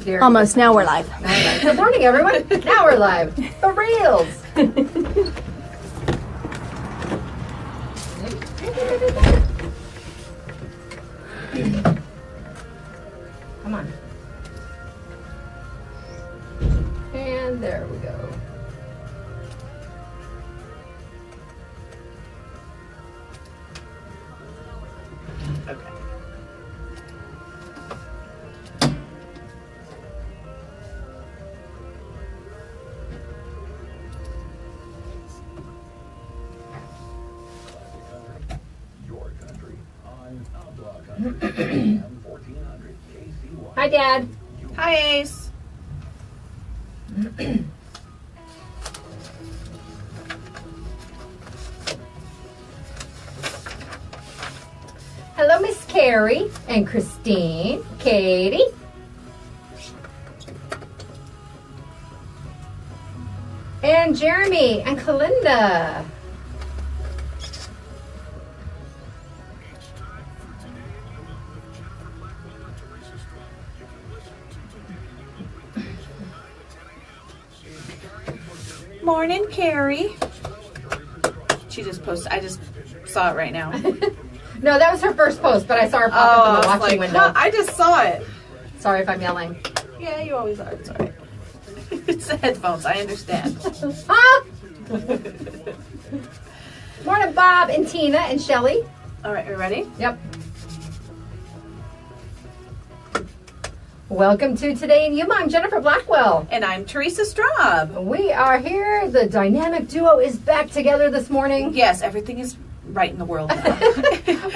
Dear. Almost. Now we're live. Good morning, everyone. Now we're live. For reals. Come on. And there we go. Okay. Your country on Outlaw Country, 1400 KCY. Hi, Dad. Hi, Ace. Hello, Miss Carrie and Christine, Katie. And Jeremy and Kalinda. Morning, Carrie. She just posted. I just saw it right now. No, that was her first post, but I saw her pop up in the I was watching like, window. huh, I just saw it. Sorry if I'm yelling. Yeah, you always are. It's all right. It's the headphones. I understand. Huh? Morning, Bob and Tina and Shelly. All right, we ready? Yep. Welcome to Today in Yuma. I'm Jennifer Blackwell. And I'm Teresa Straub. We are here. The dynamic duo is back together this morning. Yes, everything is right in the world now.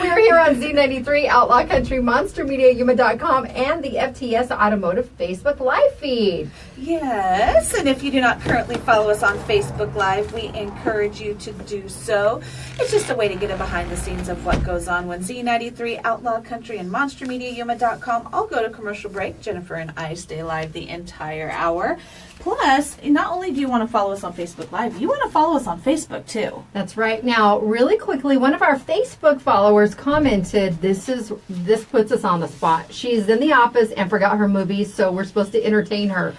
We're here on Z93, Outlaw Country, Monster Media, Yuma.com, and the FTS Automotive Facebook Live feed. Yes, and if you do not currently follow us on Facebook Live, we encourage you to do so. It's just a way to get a behind the scenes of what goes on when Z93, Outlaw Country, and Monster Media, Yuma.com all go to commercial break. Jennifer and I stay live the entire hour. Plus, not only do you want to follow us on Facebook Live, you want to follow us on Facebook too. That's right. Now, really quickly, one of our Facebook followers commented, this puts us on the spot. She's in the office and forgot her movies, so we're supposed to entertain her.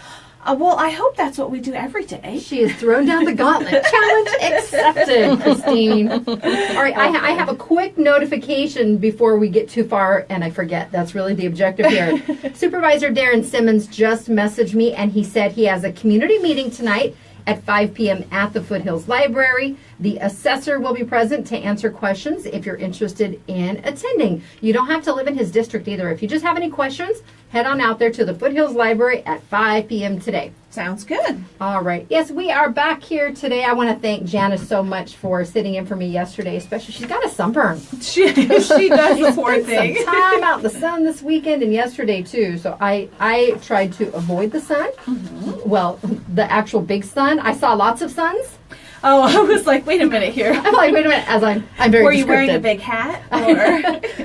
Well, I hope that's what we do every day. She has thrown down the gauntlet. Challenge accepted, Christine. All right, I have a quick notification before we get too far, and I forget. That's really the objective here. Supervisor Darren Simmons just messaged me, and he said he has a community meeting tonight at 5 p.m. at the Foothills Library. The assessor will be present to answer questions if you're interested in attending. You don't have to live in his district either. If you just have any questions, head on out there to the Foothills Library at 5 p.m. today. Sounds good. All right. Yes, we are back here today. I want to thank Janice so much for sitting in for me yesterday, especially. She's got a sunburn. She does the poor Spent thing. some time out in the sun this weekend and yesterday too. So I tried to avoid the sun. Mm-hmm. Well, the actual big sun. I saw lots of suns. Oh, I was like, wait a minute here. I'm like, wait a minute. As I'm very Were you wearing a descriptive. big hat?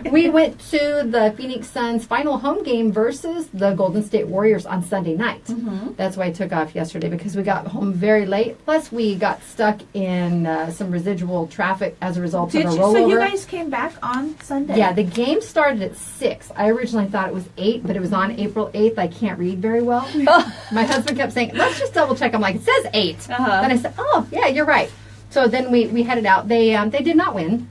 Or? We went to the Phoenix Suns final home game versus the Golden State Warriors on Sunday night. Mm-hmm. That's why I took off yesterday, because we got home very late. Plus, we got stuck in some residual traffic as a result of a rollover. So you guys came back on Sunday? Yeah, the game started at 6. I originally thought it was 8, but it was on April 8th. I can't read very well. My husband kept saying, let's just double check. I'm like, it says 8. Uh-huh. Then I said, oh, yeah, you're right. So then we headed out. They did not win,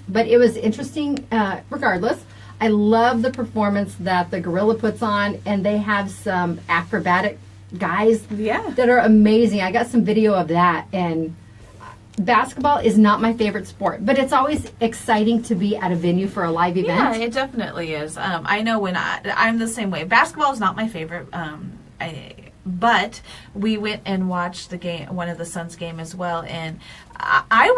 but it was interesting regardless. I love the performance that the Gorilla puts on, and they have some acrobatic guys that are amazing. I got some video of that, and basketball is not my favorite sport, but it's always exciting to be at a venue for a live event. Yeah, it definitely is. I know when I'm the same way. Basketball is not my favorite. But we went and watched the game, one of the Suns game as well, and I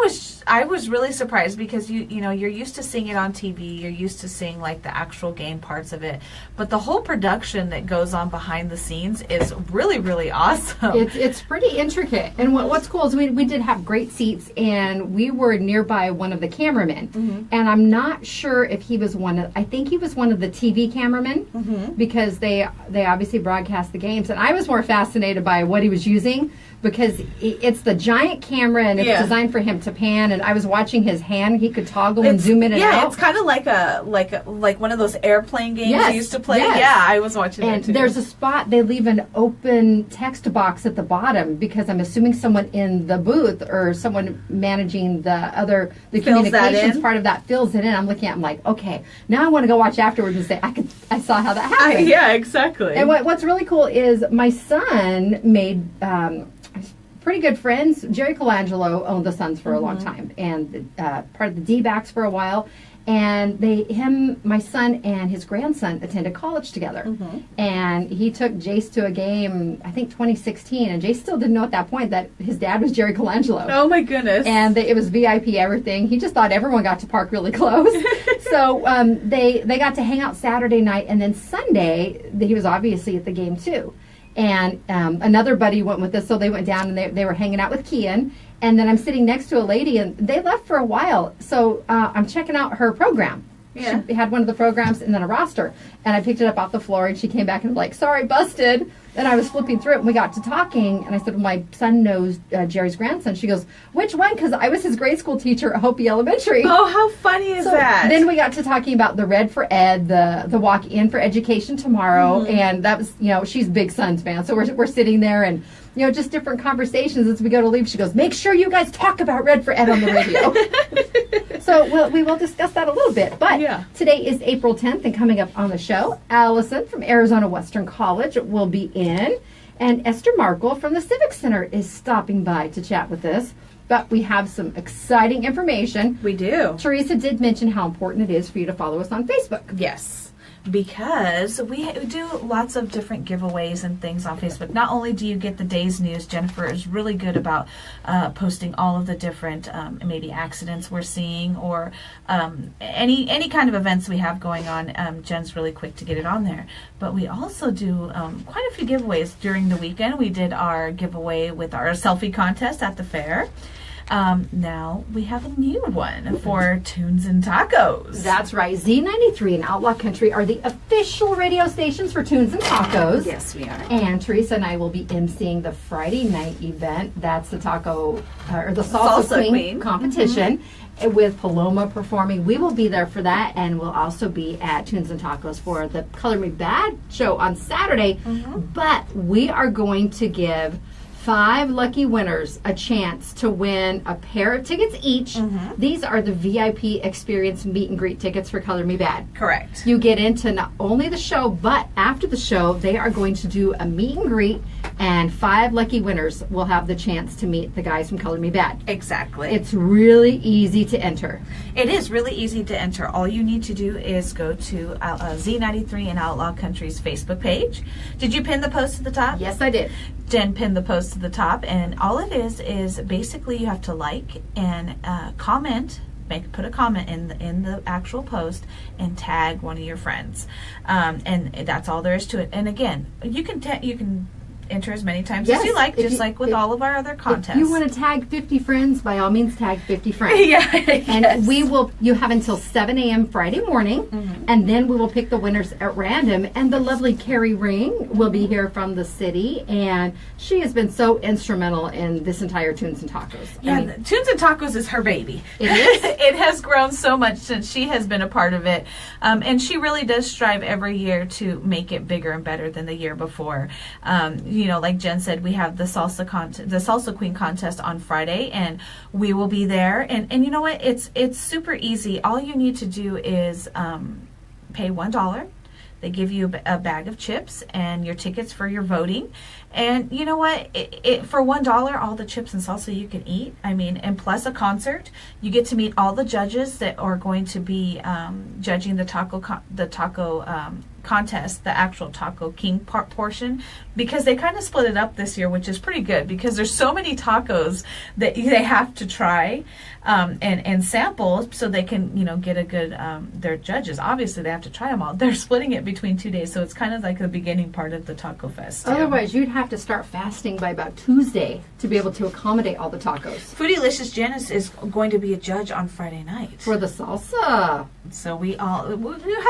was really surprised, because you know you're used to seeing it on TV, you're used to seeing like the actual game parts of it, but the whole production that goes on behind the scenes is really, really awesome. It's pretty intricate, and what's cool is we did have great seats, and we were nearby one of the cameramen, and I'm not sure if he was I think he was one of the TV cameramen, because they obviously broadcast the games, and I was more fascinated by what he was using, because it's the giant camera, and it's designed designed for him to pan, and I was watching his hand. He could toggle and zoom in and out. Yeah, it's kind of like one of those airplane games you used to play. Yes. Yeah, I was watching that too. And there's a spot, they leave an open text box at the bottom because I'm assuming someone in the booth or someone managing the communications part of that fills it in. I'm looking at it, I'm like, okay, now I want to go watch afterwards and say, I saw how that happened. Yeah, exactly. And what's really cool is my son made pretty good friends. Jerry Colangelo owned the Suns for a long time and part of the D-backs for a while. And my son and his grandson attended college together. And he took Jace to a game, I think 2016, and Jace still didn't know at that point that his dad was Jerry Colangelo. Oh my goodness. And it was VIP everything. He just thought everyone got to park really close. So they got to hang out Saturday night, and then Sunday, he was obviously at the game too. And another buddy went with us, so they went down and they were hanging out with Kian. And then I'm sitting next to a lady, and they left for a while. So I'm checking out her program. Yeah. She had one of the programs and then a roster. And I picked it up off the floor, and she came back and was like, sorry, busted. And I was flipping through it, and we got to talking. And I said, well, my son knows Jerry's grandson. She goes, which one? Because I was his grade school teacher at Hopi Elementary. Oh, how funny is that? Then we got to talking about the Red for Ed, the walk in for education tomorrow. And that was, she's a big Suns fan. So we're sitting there and, just different conversations as we go to leave. She goes, make sure you guys talk about Red for Ed on the radio. So we will discuss that a little bit. But today is April 10th, and coming up on the show, Alison from Arizona Western College will be in, and Esther Markle from the Civic Center is stopping by to chat with us. But we have some exciting information. We do. Teresa did mention how important it is for you to follow us on Facebook. Yes. Because we do lots of different giveaways and things on Facebook. Not only do you get the day's news, Jennifer is really good about posting all of the different maybe accidents we're seeing or any kind of events we have going on. Jen's really quick to get it on there. But we also do quite a few giveaways during the weekend. We did our giveaway with our selfie contest at the fair. Now we have a new one for Tunes and Tacos. That's right. Z93 and Outlaw Country are the official radio stations for Tunes and Tacos. Yes, we are. And Teresa and I will be emceeing the Friday night event. That's the taco or the Salsa Queen competition with Paloma performing. We will be there for that, and we'll also be at Tunes and Tacos for the Color Me Bad show on Saturday. But we are going to give 5 lucky winners a chance to win a pair of tickets each. These are the VIP experience meet and greet tickets for Color Me Bad. Correct. You get into not only the show, but after the show, they are going to do a meet and greet, and 5 lucky winners will have the chance to meet the guys from Color Me Bad. Exactly. It's really easy to enter. It is really easy to enter. All you need to do is go to Z93 and Outlaw Country's Facebook page. Did you pin the post at the top? Yes, I did. Jen pinned the post to the top, and all it is basically you have to like and comment, put a comment in the actual post, and tag one of your friends, and that's all there is to it. And again, you can enter as many times as you like, just like with all of our other contests. If you want to tag 50 friends, by all means tag 50 friends. And you have until 7 a.m. Friday morning, and then we will pick the winners at random. And the lovely Carrie Ring will be here from the city, and she has been so instrumental in this entire Tunes and Tacos. Yeah, Tunes and Tacos is her baby. It is. It has grown so much since she has been a part of it, and she really does strive every year to make it bigger and better than the year before. Like Jen said, we have the Salsa Queen contest on Friday, and we will be there. And you know what? It's super easy. All you need to do is pay $1. They give you a bag of chips and your tickets for your voting. And you know what? For $1, all the chips and salsa you can eat. I mean, and plus a concert, you get to meet all the judges that are going to be judging the taco contest, the actual Taco King portion, because they kind of split it up this year, which is pretty good because there's so many tacos that they have to try and sample so they can get a good their judges. Obviously they have to try them all. They're splitting it between 2 days, so it's kind of like the beginning part of the Taco Fest too. Otherwise you'd have to start fasting by about Tuesday to be able to accommodate all the tacos. Foodylicious Janice is going to be a judge on Friday night for the salsa. So we have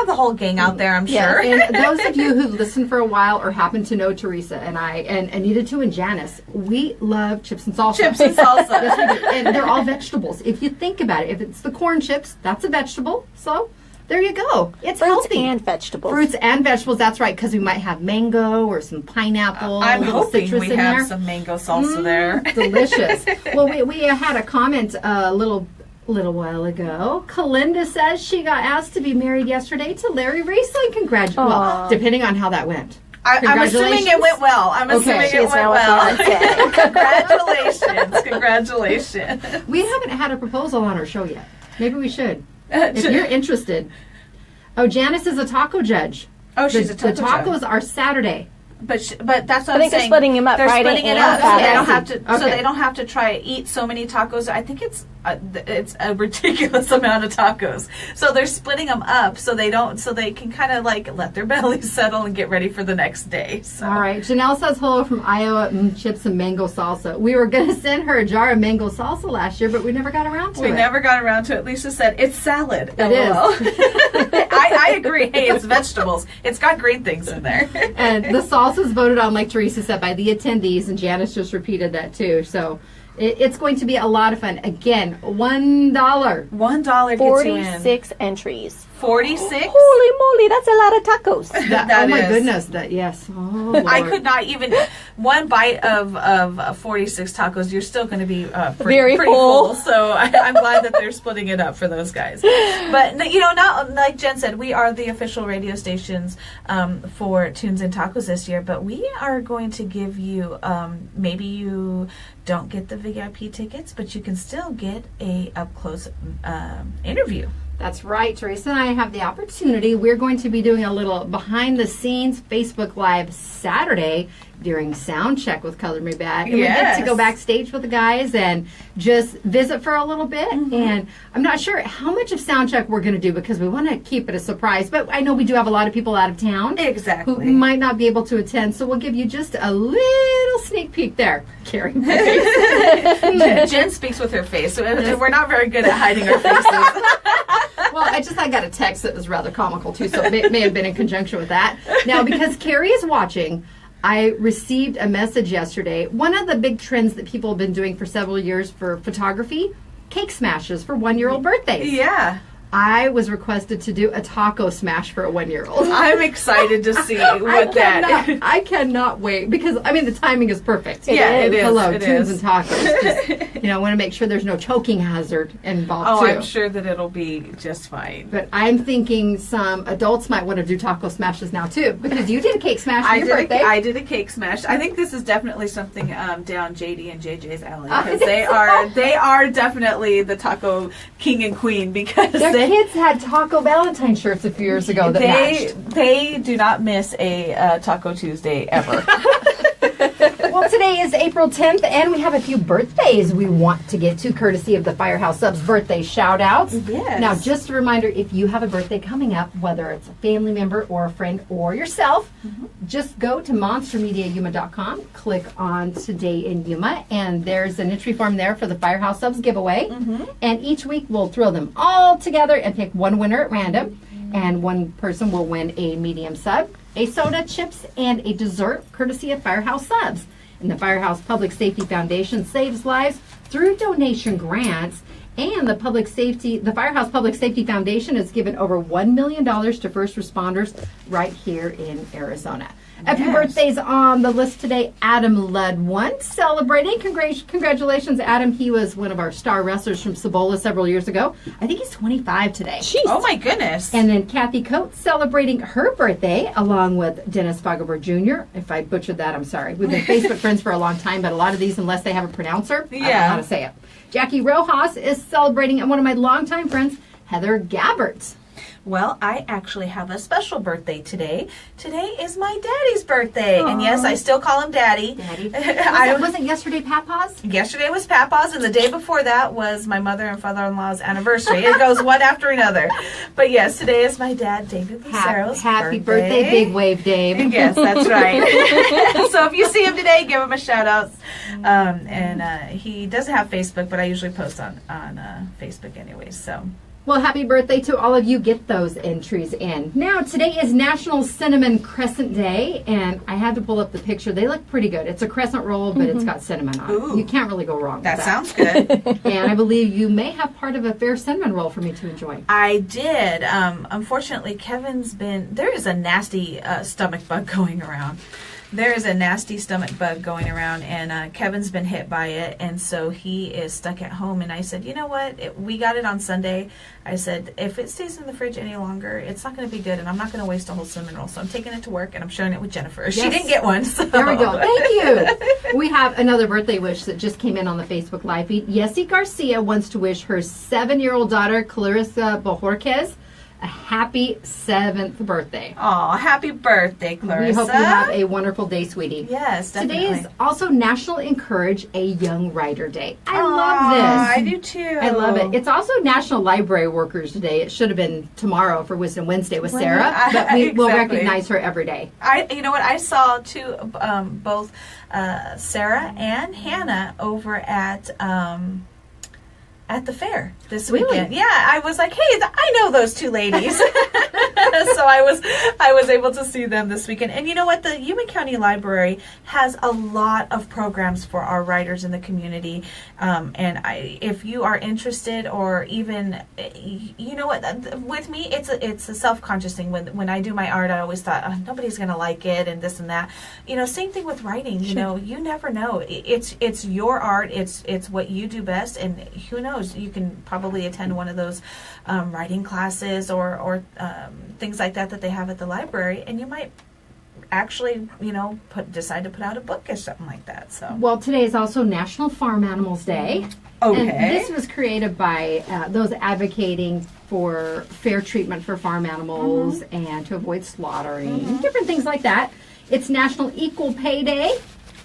the whole gang out there, I'm sure. And those of you who've listened for a while or happen to know Teresa and I, and Anita too, and Janice, we love chips and salsa. Chips and salsa. Yes, we do. And they're all vegetables. If you think about it, if it's the corn chips, that's a vegetable. So there you go. It's Fruits healthy. and vegetables. Fruits and vegetables, that's right, because we might have mango or some pineapple, I'm a little hoping citrus we in have there. some mango salsa there. Delicious. Well, we had a comment a little while ago. Kalinda says she got asked to be married yesterday to Larry Riesling. Congratulations. Well, depending on how that went. I'm assuming it went well. I'm assuming Okay. it went well. Congratulations. Congratulations. We haven't had a proposal on our show yet. Maybe we should. If you're interested. Oh, Janice is a taco judge. Oh, she's a taco The tacos are Saturday. But that's what I I'm think they're saying. splitting them up They're Friday splitting it and up, so they don't Saturday. have to. So Okay. they don't have to try to eat so many tacos. I think it's a ridiculous amount of tacos. So they're splitting them up so they don't. So they can kind of like let their bellies settle and get ready for the next day. So. All right. Janelle says hello from Iowa. Chips and mango salsa. We were going to send her a jar of mango salsa last year, but we never got around to it. We never got around to it. Lisa said it's salad. It is. I agree. Hey, it's vegetables. It's got green things in there. And the salsa's voted on, like Teresa said, by the attendees, and Janice just repeated that too. So it's going to be a lot of fun. Again, $1. $1 gets you in. 46 entries. 46. Holy moly, that's a lot of tacos. That oh my is. goodness! Yes. Oh, Lord. I could not even one bite of 46 tacos. You're still going to be Very pretty full. So I'm glad that they're splitting it up for those guys. But not like Jen said, we are the official radio stations for Tunes and Tacos this year. But we are going to give you maybe you don't get the VIP tickets, but you can still get a up close interview. That's right. Teresa and I have the opportunity. We're going to be doing a little behind-the-scenes Facebook Live Saturday during sound check with Color Me Back. And we get to go backstage with the guys and just visit for a little bit. Mm-hmm. And I'm not sure how much of sound check we're going to do because we want to keep it a surprise. But I know we do have a lot of people out of town Exactly. who might not be able to attend. So we'll give you just a little sneak peek there. Carrie. Well, Jen speaks with her face, so we're not very good at hiding our faces. I got a text that was rather comical too, so it may have been in conjunction with that. Now, because Carrie is watching, I received a message yesterday. One of the big trends that people have been doing for several years for photography, cake smashes for 1-year-old birthdays. Yeah. I was requested to do a taco smash for a 1-year-old. I'm excited to see what I cannot wait because the timing is perfect. Yeah, it is. Hello, It tunes is. and tacos. Just, I want to make sure there's no choking hazard involved Oh, too. I'm sure that it'll be just fine. But I'm thinking some adults might want to do taco smashes now too, because you did a cake smash for your birthday. I did a cake smash. I think this is definitely something down JD and JJ's alley I because think they are definitely the taco king and queen because Their kids had Taco Valentine shirts a few years ago that matched. they do not miss a Taco Tuesday ever. Well, today is April 10th, and we have a few birthdays we want to get to, courtesy of the Firehouse Subs birthday shout-outs. Yes. Now, just a reminder, if you have a birthday coming up, whether it's a family member or a friend or yourself, just go to monstermediayuma.com, click on Today in Yuma, and there's an entry form there for the Firehouse Subs giveaway. And each week, we'll throw them all together and pick one winner at random, and one person will win a medium sub, a soda, chips, and a dessert, courtesy of Firehouse Subs. And the Firehouse Public Safety Foundation saves lives through donation grants. And the Firehouse Public Safety Foundation has given over $1 million to first responders right here in Arizona. A few birthdays on the list today. Adam Ludwin celebrating. Congratulations, Adam. He was one of our star wrestlers from Cibola several years ago. I think he's 25 today. Jeez. Oh my goodness. And then Kathy Coates celebrating her birthday along with Dennis Fagerberg Jr. If I butchered that, I'm sorry. We've been Facebook friends for a long time, but a lot of these, unless they have a pronouncer, I don't know how to say it. Jackie Rojas is celebrating, and one of my longtime friends, Heather Gabbert. Well, I actually have a special birthday today. Today is my daddy's birthday. And yes, I still call him Daddy. Wasn't yesterday Papa's? Yesterday was Papa's, and the day before that was my mother and father-in-law's anniversary. It goes one after another. But yes, today is my dad, David Lucero's Happy birthday, Big Wave Dave. Yes, that's right. So if you see him today, give him a shout-out. And he doesn't have Facebook, but I usually post on Facebook anyways, so... Well, happy birthday to all of you. Get those entries in. Now, today is National Cinnamon Crescent Day, and I had to pull up the picture. They look pretty good. It's a crescent roll, but it's got cinnamon on it. Ooh. You can't really go wrong with that. That sounds good. And I believe you may have part of a fair cinnamon roll for me to enjoy. I did. Unfortunately, there is a nasty stomach bug going around. There is a nasty stomach bug going around, and Kevin's been hit by it, and so he is stuck at home. And I said, you know what? We got it on Sunday. I said, if it stays in the fridge any longer, it's not going to be good, and I'm not going to waste a whole cinnamon roll. So I'm taking it to work, and I'm sharing it with Jennifer. She didn't get one. So. There we go. Thank you. We have another birthday wish that just came in on the Facebook Live feed. Yessie Garcia wants to wish her 7-year-old daughter, Clarissa Bojorquez, a happy 7th birthday. Oh, happy birthday, Clarissa. We hope you have a wonderful day, sweetie. Yes, definitely. Today is also National Encourage a Young Writer Day. I love this. I do too. I love it. It's also National Library Workers Day. It should have been tomorrow for Wisdom Wednesday with Sarah, but we will Exactly. recognize her every day. You know what? I saw both Sarah and Hannah over at the fair this weekend. Yeah, I was like, hey, I know those two ladies. So I was able to see them this weekend. And you know what? The Yuma County Library has a lot of programs for our writers in the community. If you are interested, or even, you know what? With me, it's a self-conscious thing. When I do my art, I always thought, oh, nobody's going to like it and this and that. You know, same thing with writing. You know, you never know. It's your art. It's what you do best. And who knows? You can probably attend one of those writing classes or things like that they have at the library, and you might actually, you know, decide to put out a book or something like that. So, well, today is also National Farm Animals Day. Okay. And this was created by those advocating for fair treatment for farm animals and to avoid slaughtering, different things like that. It's National Equal Pay Day.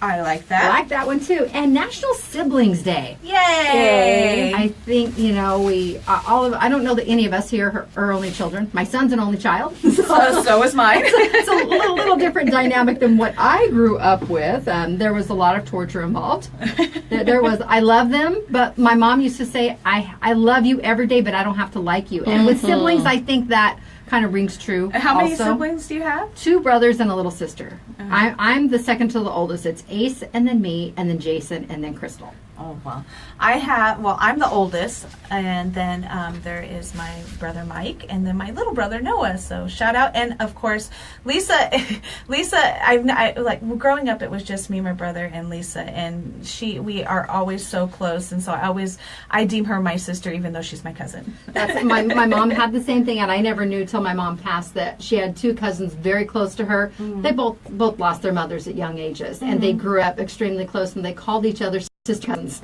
I like that. I like that one too. And National Siblings Day. Yay! I think, you know, I don't know that any of us here are only children. My son's an only child. So is mine. It's a little different dynamic than what I grew up with. There was a lot of torture involved. I love them, but my mom used to say, I love you every day, but I don't have to like you. And with siblings, I think that kind of rings true. How many also. siblings do you have? 2 brothers and a little sister. I'm the second to the oldest. It's Ace, and then me, and then Jason, and then Crystal. Oh, well. I'm the oldest, and then there is my brother Mike, and then my little brother Noah. So shout out. And of course, Lisa, growing up, it was just me, my brother, and Lisa, and we are always so close. And so I deem her my sister, even though she's my cousin. My mom had the same thing, and I never knew till my mom passed that she had 2 cousins very close to her. They both lost their mothers at young ages, and they grew up extremely close, and they called each other sister cousins.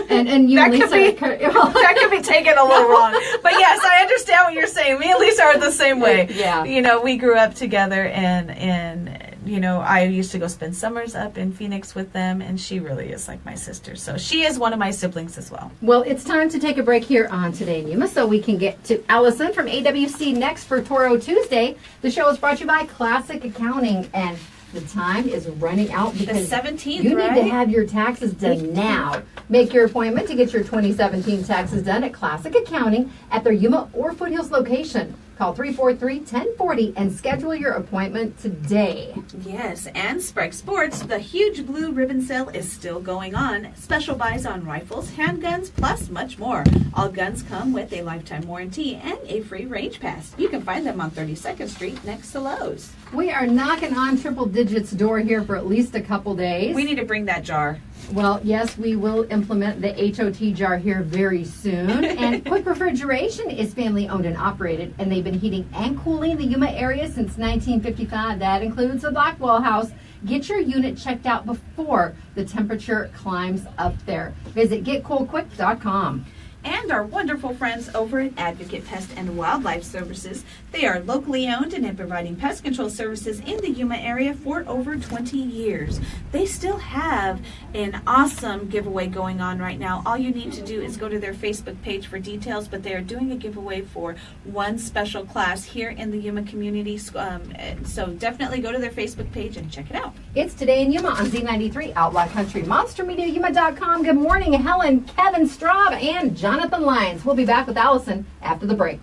And you that and Lisa that could be taken a little wrong. But yes, I understand what you're saying. Me and Lisa are the same way. Yeah. You know, we grew up together, and you know, I used to go spend summers up in Phoenix with them, and she really is like my sister. So she is one of my siblings as well. Well, it's time to take a break here on Today in Yuma so we can get to Alison from AWC next for Toro Tuesday. The show is brought to you by Classic Accounting, and the time is running out because The 17th, you right? need to have your taxes done now. Make your appointment to get your 2017 taxes done at Classic Accounting at their Yuma or Foothills location. Call 343-1040 and schedule your appointment today. Yes, and Sprague Sports, the huge blue ribbon sale is still going on. Special buys on rifles, handguns, plus much more. All guns come with a lifetime warranty and a free range pass. You can find them on 32nd Street next to Lowe's. We are knocking on triple digits door here for at least a couple days. We need to bring that jar. Well, yes, we will implement the HOT jar here very soon. And Quick Refrigeration is family owned and operated, and they've been heating and cooling the Yuma area since 1955. That includes the Blackwell House. Get your unit checked out before the temperature climbs up there. Visit getcoolquick.com. And our wonderful friends over at Advocate Pest and Wildlife Services. They are locally owned and have been providing pest control services in the Yuma area for over 20 years. They still have an awesome giveaway going on right now. All you need to do is go to their Facebook page for details, but they are doing a giveaway for one special class here in the Yuma community. So definitely go to their Facebook page and check it out. It's Today in Yuma on Z93 Outlaw Country, MonsterMediaYuma.com. Good morning, Helen, Kevin Straub, and John Jonathan Lyons. We'll be back with Allison after the break.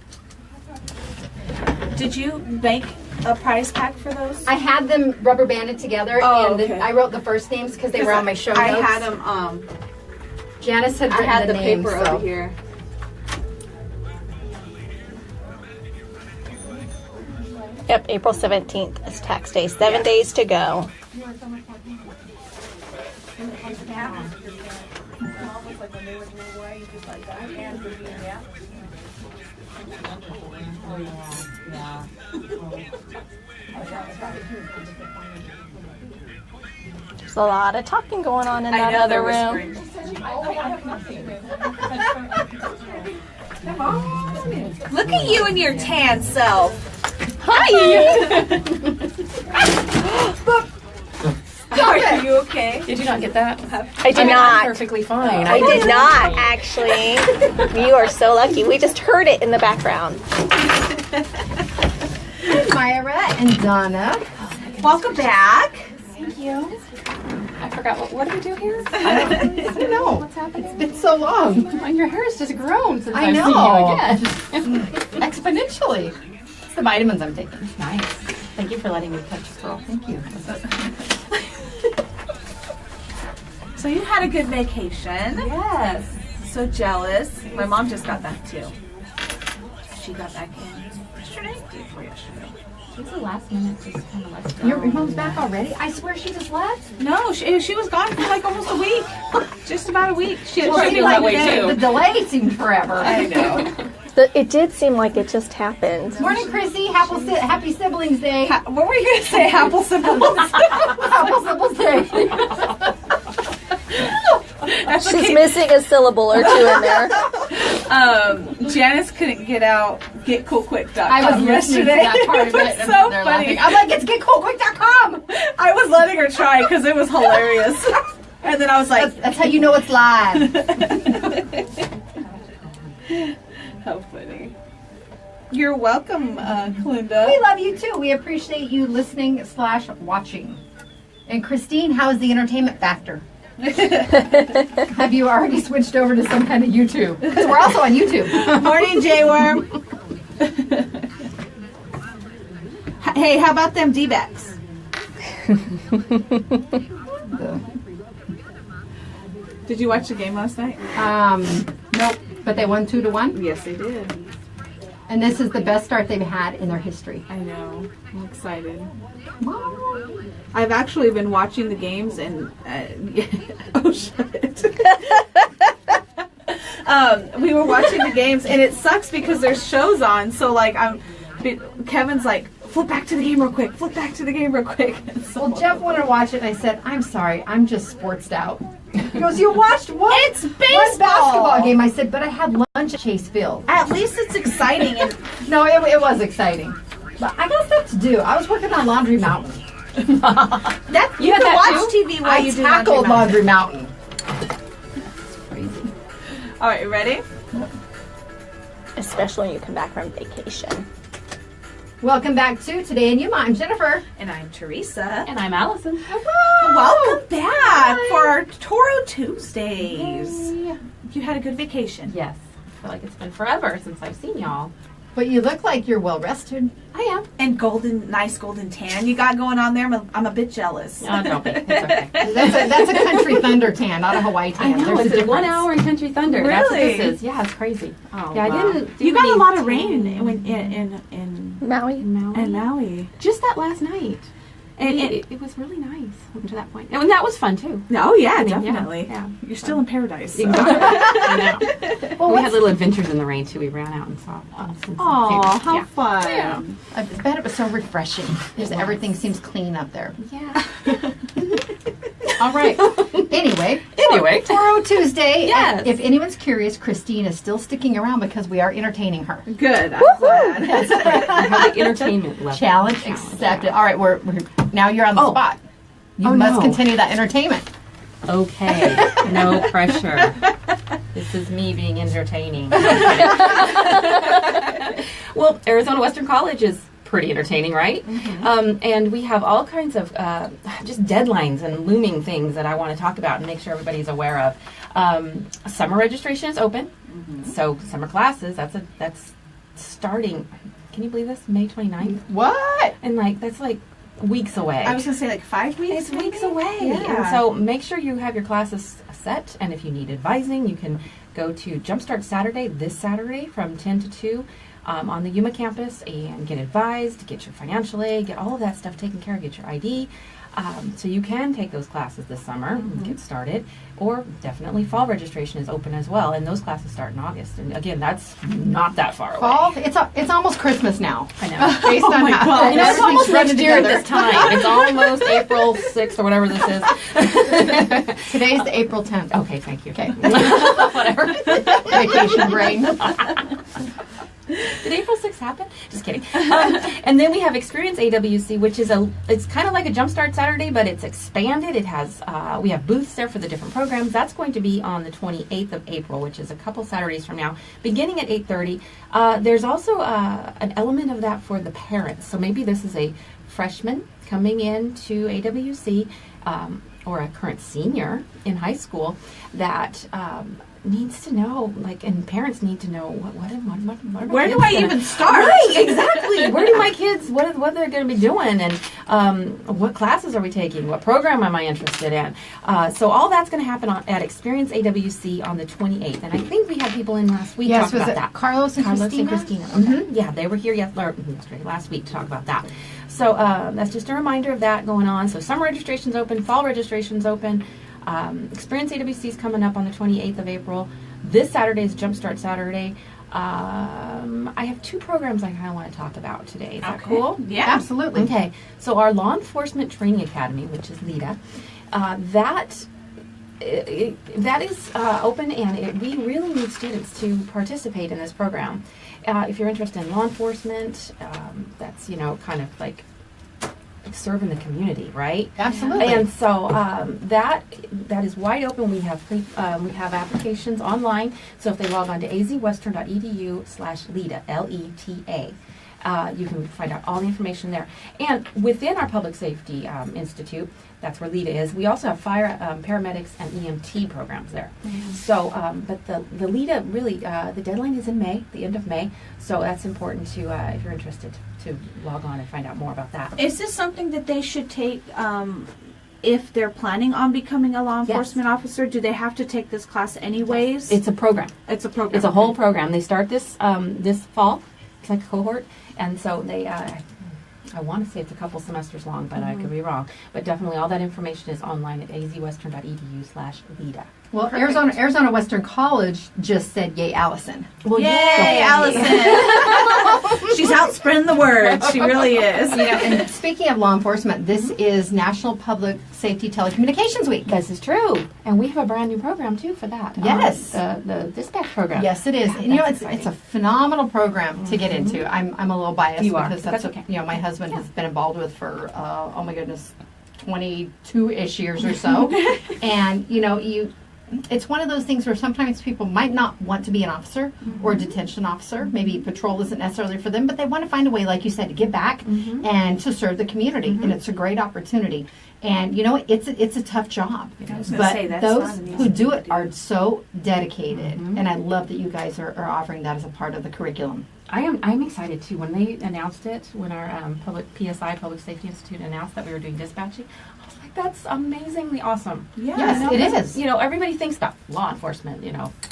Did you make a prize pack for those? I had them rubber banded together, and okay. I wrote the first names because they were on my show notes. I had them. Janice had I written had the the names, paper so. over here. Yep, April 17th is tax day. 7 days to go. There's a lot of talking going on in that other room. Look at you and your tan self. Hi! Are you okay? Did you not get that? I did I'm not. perfectly fine. I did not, actually. You are so lucky. We just heard it in the background. Myra and Donna. Welcome back. I forgot. What do we do here? I don't know. What's happening? It's been so long. And your hair has just grown since I I've know. seen you again. Exponentially. It's the vitamins I'm taking. Nice. Thank you for letting me touch this girl. Thank you. So you had a good vacation. Yes. So jealous. My mom just got back too. She got back in yesterday. Day before yesterday. She was the last minute, just kind of left. Your mom's back already? I swear she just left. No, she was gone for like almost a week. Just about a week. She had Well, I she feel like that way too. The delay seemed forever. I know. It did seem like it just happened. Morning, Chrissy. Happy Siblings Day. What were you gonna say? Apple symbols. Happy Siblings Day. That's She's okay. missing a syllable or two in there. Janice couldn't get getcoolquick.com I was listening to yesterday. that part of it. It was and so they're funny. laughing. I'm like, it's getcoolquick.com. I was letting her try because it was hilarious. And then I was like, That's how you know it's live. how funny. You're welcome, Kalunda. We love you too. We appreciate you listening / watching. And Christine, how is the entertainment factor? Have you already switched over to some kind of YouTube? Because we're also on YouTube. Morning, J-Worm. Hey, how about them D-backs? Did you watch the game last night? Nope. But they won 2-1. Yes, they did. And this is the best start they've had in their history. I know. I'm excited. Mom. I've actually been watching the games and oh shit. We were watching the games and it sucks because there's shows on. So like Kevin's like, flip back to the game real quick. Flip back to the game real quick. And so, Well, Jeff wanted to watch it, and I said, I'm sorry, I'm just sportsed out. He goes, you watched what? It's One baseball. basketball game. I said, but I had lunch at Chase Field. At least it's exciting. And No, it was exciting. But I got stuff to do. I was working on Laundry Mountain. that you had can that watch too? TV while I you do tackled Laundry Laundry Mountain. Crazy. All right, you ready? Especially when you come back from vacation. Welcome back to Today in Yuma. I'm Jennifer. And I'm Teresa. And I'm Allison. Welcome back for our Toro Tuesdays. You had a good vacation. Yes. I feel like it's been forever since I've seen y'all. But you look like you're well rested. I am. And nice golden tan you got going on there. I'm a bit jealous. Oh, don't be. It's okay. That's a country thunder tan, not a Hawaii I tan. know. There's It's a a 1 difference. hour in Country Thunder. That's what Really? this is. Yeah, it's crazy. Oh, yeah, wow. I didn't. You got a any lot of tan rain in Maui? Maui. Maui. Just that last night. And It was really nice up to that point. And that was fun, too. oh yeah, I mean, definitely. yeah. You're still in paradise. I know. Well, We had little adventures in the rain, too. We ran out and saw. Aw, how Yeah. fun. Yeah. I bet it was so refreshing. Just everything seems clean up there. Yeah. All right. Anyway, Toro Tuesday. Yes. And if anyone's curious, Christine is still sticking around because we are entertaining her. Good. I'm glad. Like entertainment level. Challenge accepted. All right, we're now you're on the spot. You Oh, must no. continue that entertainment. Okay. No pressure. This is me being entertaining. Well, Arizona Western College is pretty entertaining, right? And we have all kinds of just deadlines and looming things that I want to talk about and make sure everybody's aware of. Summer registration is open. So summer classes, that's starting, can you believe this, May 29th? What? And that's weeks away. I was going to say 5 weeks. It's weeks away. Yeah. And so make sure you have your classes set, and if you need advising, you can go to Jumpstart Saturday, this Saturday from 10 to 2 on the Yuma campus, and get advised, get your financial aid, get all of that stuff taken care of, get your ID. So you can take those classes this summer and get started, or definitely fall registration is open as well, and those classes start in August. And again, that's not that far away. Fall? It's almost Christmas now. I know. Based on how It's almost next year together. this time. It's almost April 6th or whatever this is. Today's the April 10th. Okay, thank you. Okay. Whatever. Vacation brain. Did April 6th happen? Just kidding. And then we have Experience AWC, which is it's kind of like a Jumpstart Saturday, but it's expanded. It has, we have booths there for the different programs. That's going to be on the 28th of April, which is a couple Saturdays from now, beginning at 8:30. There's also an element of that for the parents. So maybe this is a freshman coming into AWC, or a current senior in high school that needs to know, and parents need to know what are my Where kids do I gonna- even start? Right, exactly. Where do my kids, what they're going to be doing, and what classes are we taking? What program am I interested in? So all that's going to happen at Experience AWC on the 28th. And I think we had people in last week Yes, talk was about it that. Carlos and Christina? Okay. Yeah, they were here last week to talk about that. So that's just a reminder of that going on. So summer registration's open, fall registration's open. Experience AWC is coming up on the 28th of April. This Saturday is Jumpstart Saturday. I have 2 programs I kind of want to talk about today. Is that cool? Yeah. Absolutely. Okay. So our Law Enforcement Training Academy, which is LEADA, that is open, and we really need students to participate in this program. If you're interested in law enforcement, that's kind of like serving the community, right? Absolutely. And so that is wide open. We have applications online. So if they log on to azwestern.edu/LETA, LETA, you can find out all the information there. And within our Public Safety Institute, that's where LETA is, we also have fire, paramedics, and EMT programs there. So, but the LETA really, the deadline is in May, the end of May. So that's important to, if you're interested, to log on and find out more about that. Is this something that they should take if they're planning on becoming a law enforcement officer? Do they have to take this class anyways? It's a program. It's a program. It's a whole program. They start this this fall. It's like a cohort, and so they. I want to say it's a couple semesters long, but I could be wrong. But definitely, all that information is online at azwestern.edu/LETA. Well, Arizona Western College just said, "Yay, Allison!" Well, Yay, Allison! She's out spreading the word. She really is. And speaking of law enforcement, this is National Public Safety Telecommunications Week. this is true, and we have a brand new program too for that. Yes. The dispatch program. Yes, it is. Yeah, And that's it's a phenomenal program to get into. I'm a little biased You are, because but that's that's what okay. my husband has been involved with for 22-ish years or so. And it's one of those things where sometimes people might not want to be an officer or a detention officer. Maybe patrol isn't necessarily for them, but they want to find a way, like you said, to give back and to serve the community. And it's a great opportunity. And it's a tough job. I was gonna But say, that's those not an easy who thing do to it do. are so dedicated. And I love that you guys are offering that as a part of the curriculum. I'm excited too. When they announced it, when our Public Safety Institute announced that we were doing dispatching, I was like, that's amazingly awesome. Yes, it is. Everybody thinks about law enforcement,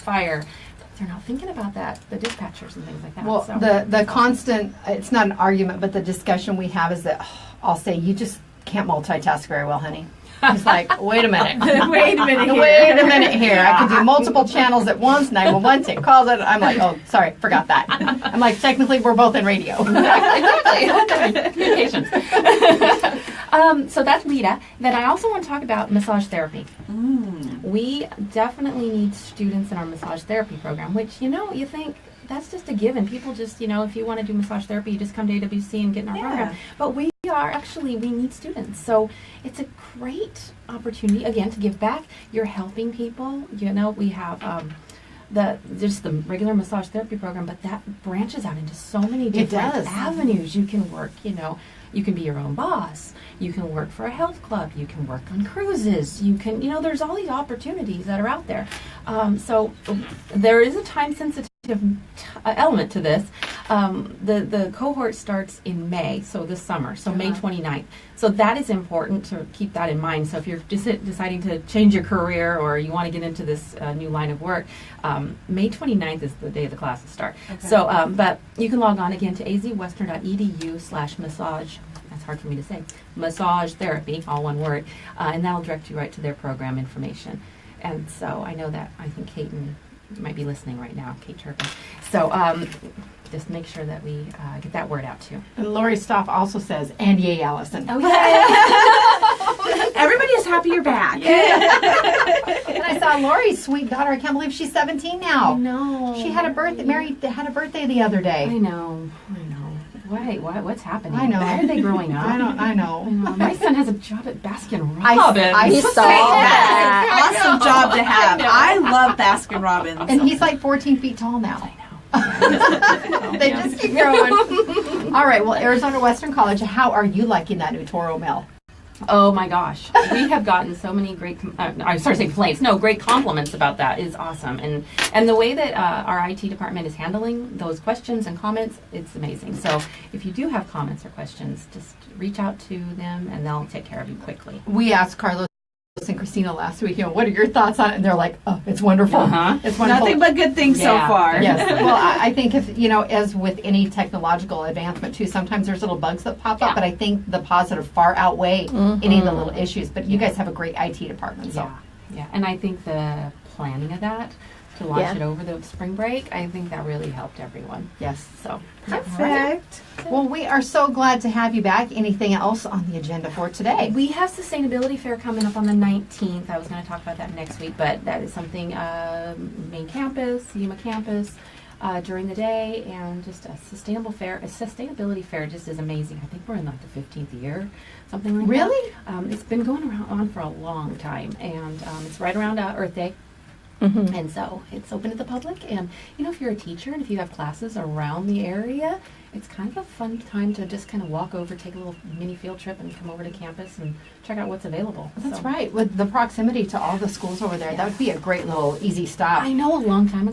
fire. But they're not thinking about that, the dispatchers and things like that. Well, so. the constant, it's not an argument, but the discussion we have is that I'll say, you just can't multitask very well, honey. He's like, wait a minute. Wait a minute here. Wait a minute here. I can do multiple channels at once, 911, take calls. I'm like, oh, sorry, forgot that. I'm like, technically, we're both in radio. Exactly. Communications. So that's LETA. Then I also want to talk about massage therapy. We definitely need students in our massage therapy program, which, you think that's just a given. People just, if you want to do massage therapy, you just come to AWC and get in our program. But we need students. So it's a great opportunity, again, to give back. You're helping people. We have just the regular massage therapy program, but that branches out into so many different does. avenues. You can work, you can be your own boss. You can work for a health club. You can work on cruises. You can, there's all these opportunities that are out there. So there is a time-sensitive element to this. The cohort starts in May, so this summer, so May 29th. So that is important to keep that in mind. So if you're deciding to change your career or you want to get into this new line of work, May 29th is the day the classes start. Okay. So, but you can log on again to azwestern.edu/massage. That's hard for me to say. Massage therapy, all one word, and that'll direct you right to their program information. And so I know that I think Kate might be listening right now, Kate Turpin. So just make sure that we get that word out too. And Lori Stoff also says, and yay, Allison. Oh, yeah. Everybody is happy you're back. And I saw Lori's sweet daughter. I can't believe she's 17 now. I know. She had a birthday. Mary had a birthday the other day. I know. Why? What's happening? I know. Why are they growing up? I know. My son has a job at Baskin I Robbins. saw that. Awesome job to have. I love Baskin Robbins. And he's like 14 feet tall now. I know. They just keep growing. All right. Well, Arizona Western College, how are you liking that new Toro Mill? Oh my gosh, we have gotten so many great, I'm sorry to say complaints, no, great compliments about that. Is awesome. And the way that our IT department is handling those questions and comments, it's amazing. So if you do have comments or questions, just reach out to them and they'll take care of you quickly. We asked Carlos and Christina last week, what are your thoughts on it? And they're like, oh, it's wonderful. It's wonderful. Nothing but good things so far. Yes. Well, I think if, as with any technological advancement too, sometimes there's little bugs that pop up, but I think the positive far outweigh any of the little issues. But you guys have a great IT department. So. Yeah. And I think the planning of that, to launch it over the spring break, I think that really helped everyone. Yes. So Perfect. Right. Well, we are so glad to have you back. Anything else on the agenda for today? We have Sustainability Fair coming up on the 19th. I was going to talk about that next week, but that is something main campus, Yuma campus, during the day, and just a sustainable fair. A sustainability fair just is amazing. I think we're in like the 15th year, something like that. Really? It's been going on for a long time, and it's right around Earth Day. And so it's open to the public, and if you're a teacher and if you have classes around the area, it's kind of a fun time to just kind of walk over, take a little mini field trip and come over to campus and check out what's available. That's right. With the proximity to all the schools over there, that would be a great little easy stop. I know a long time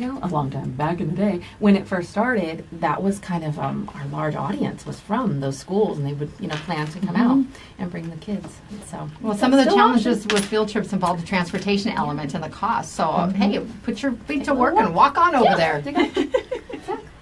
back in the day, when it first started, that was kind of our large audience was from those schools, and they would plan to come out and bring the kids. So some of the challenges with field trips involve the transportation element and the cost. So hey, put your feet to work and walk on over there.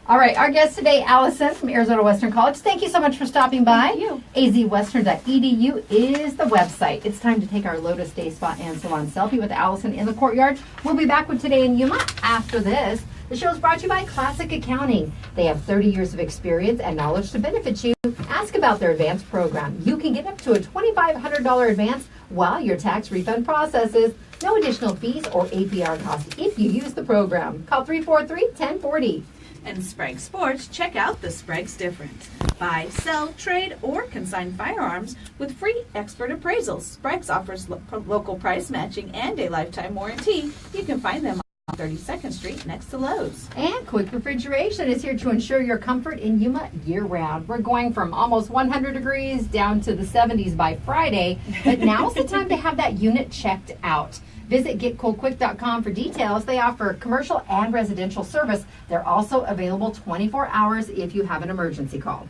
All right, our guest today, Alison from Arizona Western College. Thank you so much for stopping by. Thank you. azwestern.edu is the website. It's time to take our Lotus Day Spa and Salon selfie with Alison in the courtyard. We'll be back with Today in Yuma after this. The show is brought to you by Classic Accounting. They have 30 years of experience and knowledge to benefit you. Ask about their advanced program. You can get up to a $2,500 advance while your tax refund processes. No additional fees or APR costs if you use the program. Call 343-1040. And Sprague Sports, check out the Sprague's difference. Buy, sell, trade, or consign firearms with free expert appraisals. Sprague's offers local price matching and a lifetime warranty. You can find them on 32nd Street next to Lowe's. And Quick Refrigeration is here to ensure your comfort in Yuma year-round. We're going from almost 100 degrees down to the 70s by Friday, but now's the time to have that unit checked out. Visit getcoolquick.com for details. They offer commercial and residential service. They're also available 24 hours if you have an emergency call.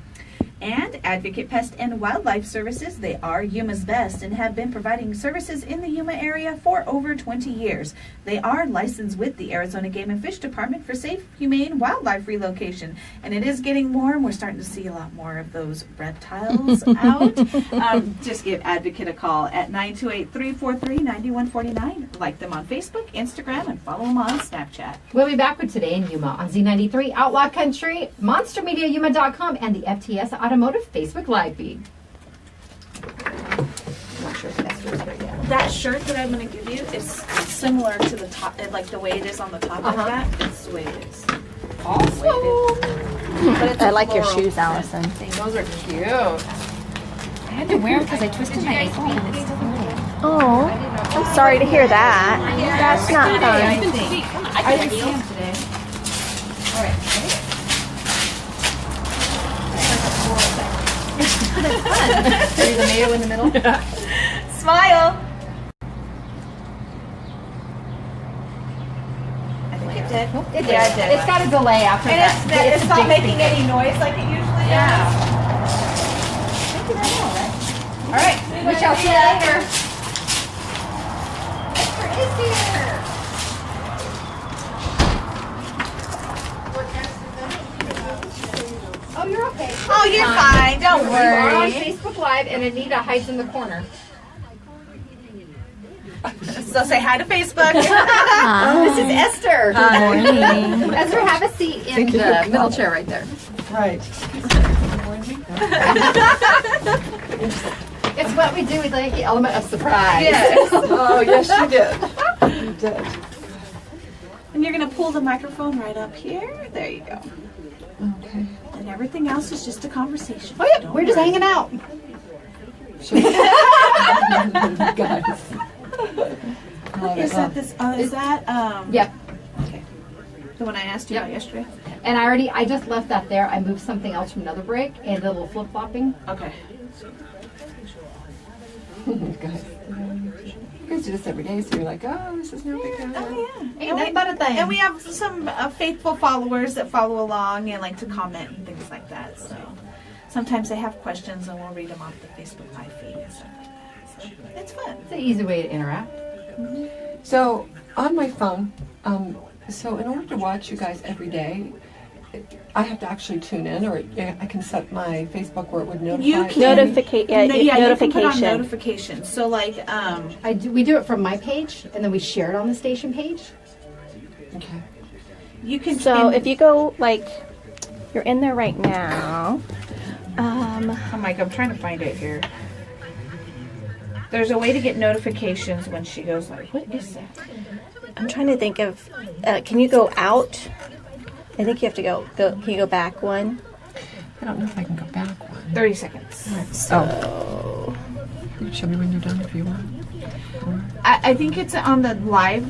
And Advocate Pest and Wildlife Services. They are Yuma's best and have been providing services in the Yuma area for over 20 years. They are licensed with the Arizona Game and Fish Department for safe, humane wildlife relocation. And it is getting warm. We're starting to see a lot more of those reptiles out. Just give Advocate a call at 928-343-9149. Like them on Facebook, Instagram, and follow them on Snapchat. We'll be back with Today in Yuma on Z93, Outlaw Country, MonsterMediaYuma.com, and the FTS Automotive Facebook Live feed. I'm not sure if Esther's here yet. That shirt that I'm going to give you is similar to the top, like the way it is on the top of that. It's the way it is. Awesome. I like your shoes, Allison. Those are cute. I had to wear them because I twisted my ankle and it's still moving. Oh, I'm sorry to hear that. That's not fun. I didn't see him today. All right. Ready? The mayo in the middle. Smile. I think it did. It Yeah, it did. It's got a delay after And that. it's not making any noise like it usually does. All right. We shall see you later. Esther is here. Oh, you're okay. Oh, you're fine. Don't We are on worry. Facebook Live, and Anita hides in the corner. So say hi to Facebook. This is Esther. Morning. Esther, have a seat in the middle chair right there. Right. It's what we do with like the element of surprise. Yes. Oh, yes, you did. You did. And you're going to pull the microphone right up here. There you go. Okay. And everything else is just a conversation. Oh, yeah, we're just hanging out. Guys. Is that this? Is that Yep. the one I asked you about yesterday? And I just left that there. I moved something else from another break and did a little flip flopping. Okay. Guys. You guys do this every day, so you're like, oh, this is no big deal. Oh yeah. Ain't nothing but a thing. And we have some faithful followers that follow along and like to comment and things like that. So sometimes they have questions and we'll read them off the Facebook Live feed and stuff like that. So it's fun. It's an easy way to interact. So, on my phone, so in order to watch you guys every day, I have to actually tune in, or I can set my Facebook where it would notify. You can Notificate. Yeah, No, you can put on notification. notifications. So like We do it from my page, and then we share it on the station page. Okay. you can. So and- if you go like, you're in there right now. I'm like, I'm trying to find it here. There's a way to get notifications when she goes like, what is that? I'm trying to think of. Can you go out? I think you have to go. Can you go back one? I don't know if I can go back one. 30 seconds. Oh. You can show me when you're done if you want. I think it's on the live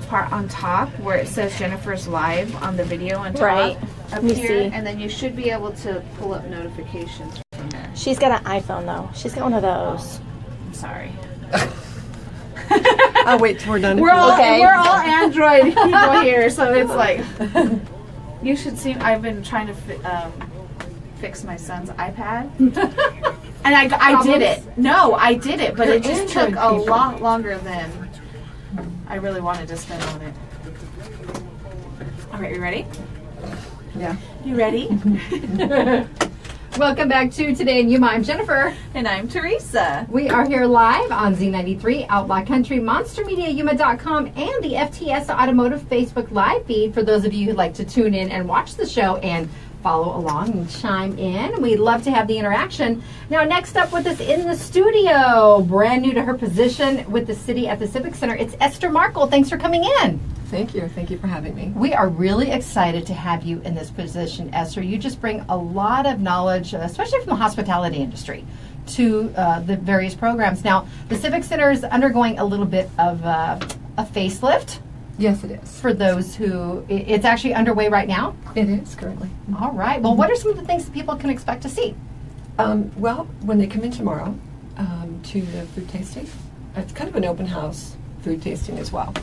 part on top where it says Jennifer's live on the video on top. Right. Up Let me here, see. and then you should be able to pull up notifications from there. She's got an iPhone though. She's got one of those. I'm sorry. I'll wait till we're done. We're all Okay. Android people here, so it's like you should see. I've been trying to fix my son's iPad, and I did it. No, I did it, but it just took Android a people. lot longer than I really wanted to spend on it. All right, you ready? Yeah. You ready? Welcome back to Today in Yuma. I'm Jennifer. And I'm Teresa. We are here live on Z93, Outlaw Country, MonsterMediaYuma.com, and the FTS Automotive Facebook Live feed for those of you who'd like to tune in and watch the show and follow along and chime in. We'd love to have the interaction. Now, next up with us in the studio, brand new to her position with the city at the Civic Center, it's Esther Markle. Thanks for coming in. Thank you. Thank you for having me. We are really excited to have you in this position, Esther. You just bring a lot of knowledge, especially from the hospitality industry, to the various programs. Now, the Civic Center is undergoing a little bit of a facelift. Yes, it is. For those who, it's actually underway right now. It is currently. All right. Well, what are some of the things that people can expect to see? Well, when they come in tomorrow to the food tasting, it's kind of an open house food tasting as well.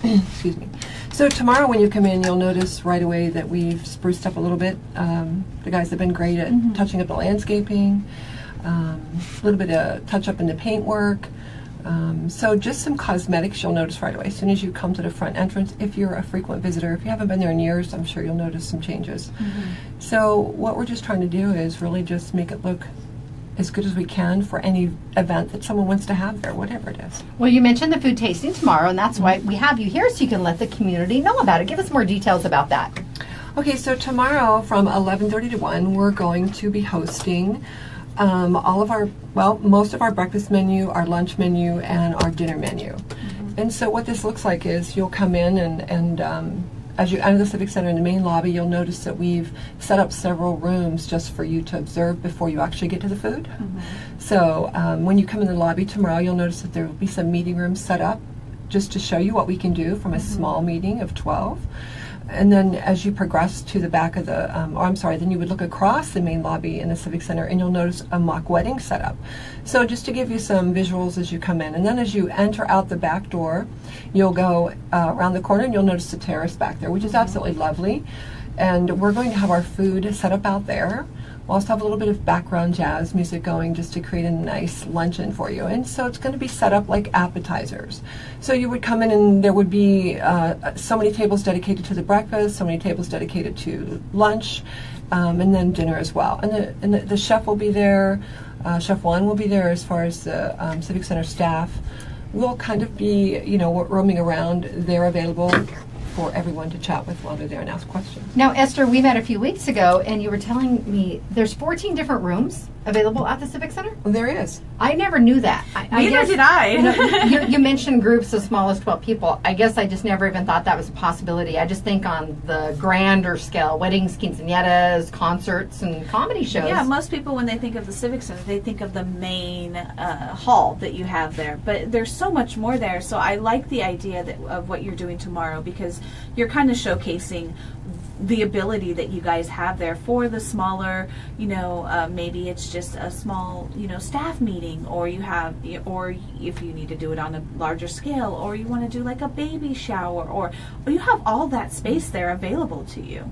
Excuse me. So tomorrow when you come in, you'll notice right away that we've spruced up a little bit. The guys have been great at touching up the landscaping, a little bit of touch up in the paintwork. So just some cosmetics you'll notice right away as soon as you come to the front entrance. If you're a frequent visitor, if you haven't been there in years, I'm sure you'll notice some changes. So what we're just trying to do is really just make it look as good as we can for any event that someone wants to have there, whatever it is. Well, you mentioned the food tasting tomorrow, and that's why we have you here so you can let the community know about it. Give us more details about that. Okay, so tomorrow from 11:30 to 1, we're going to be hosting all of our, well, most of our breakfast menu, our lunch menu, and our dinner menu. And so what this looks like is you'll come in and as you enter the Civic Center in the main lobby, you'll notice that we've set up several rooms just for you to observe before you actually get to the food. So when you come in the lobby tomorrow, you'll notice that there will be some meeting rooms set up just to show you what we can do from a small meeting of 12. And then as you progress to the back of the, then you would look across the main lobby in the Civic Center and you'll notice a mock wedding setup. So just to give you some visuals as you come in. And then as you enter out the back door, you'll go around the corner and you'll notice the terrace back there, which is absolutely lovely. And we're going to have our food set up out there. We'll also have a little bit of background jazz music going just to create a nice luncheon for you. And so it's going to be set up like appetizers. So you would come in and there would be so many tables dedicated to the breakfast, so many tables dedicated to lunch, and then dinner as well. And the chef will be there. Chef Juan will be there as far as the Civic Center staff. We'll kind of be, roaming around. They're available for everyone to chat with while they're there and ask questions. Now, Esther, we met a few weeks ago, and you were telling me there's 14 different rooms available at the Civic Center? Well, there is. I never knew that. Neither did I. You mentioned groups as small as 12 people. I guess I just never even thought that was a possibility. I just think on the grander scale, weddings, quinceañeras, concerts, and comedy shows. Yeah, most people, when they think of the Civic Center, they think of the main hall that you have there. But there's so much more there. So I like the idea of what you're doing tomorrow, because you're kind of showcasing the ability that you guys have there for the smaller, maybe it's just a small, staff meeting, or or if you need to do it on a larger scale, or you want to do like a baby shower, or you have all that space there available to you.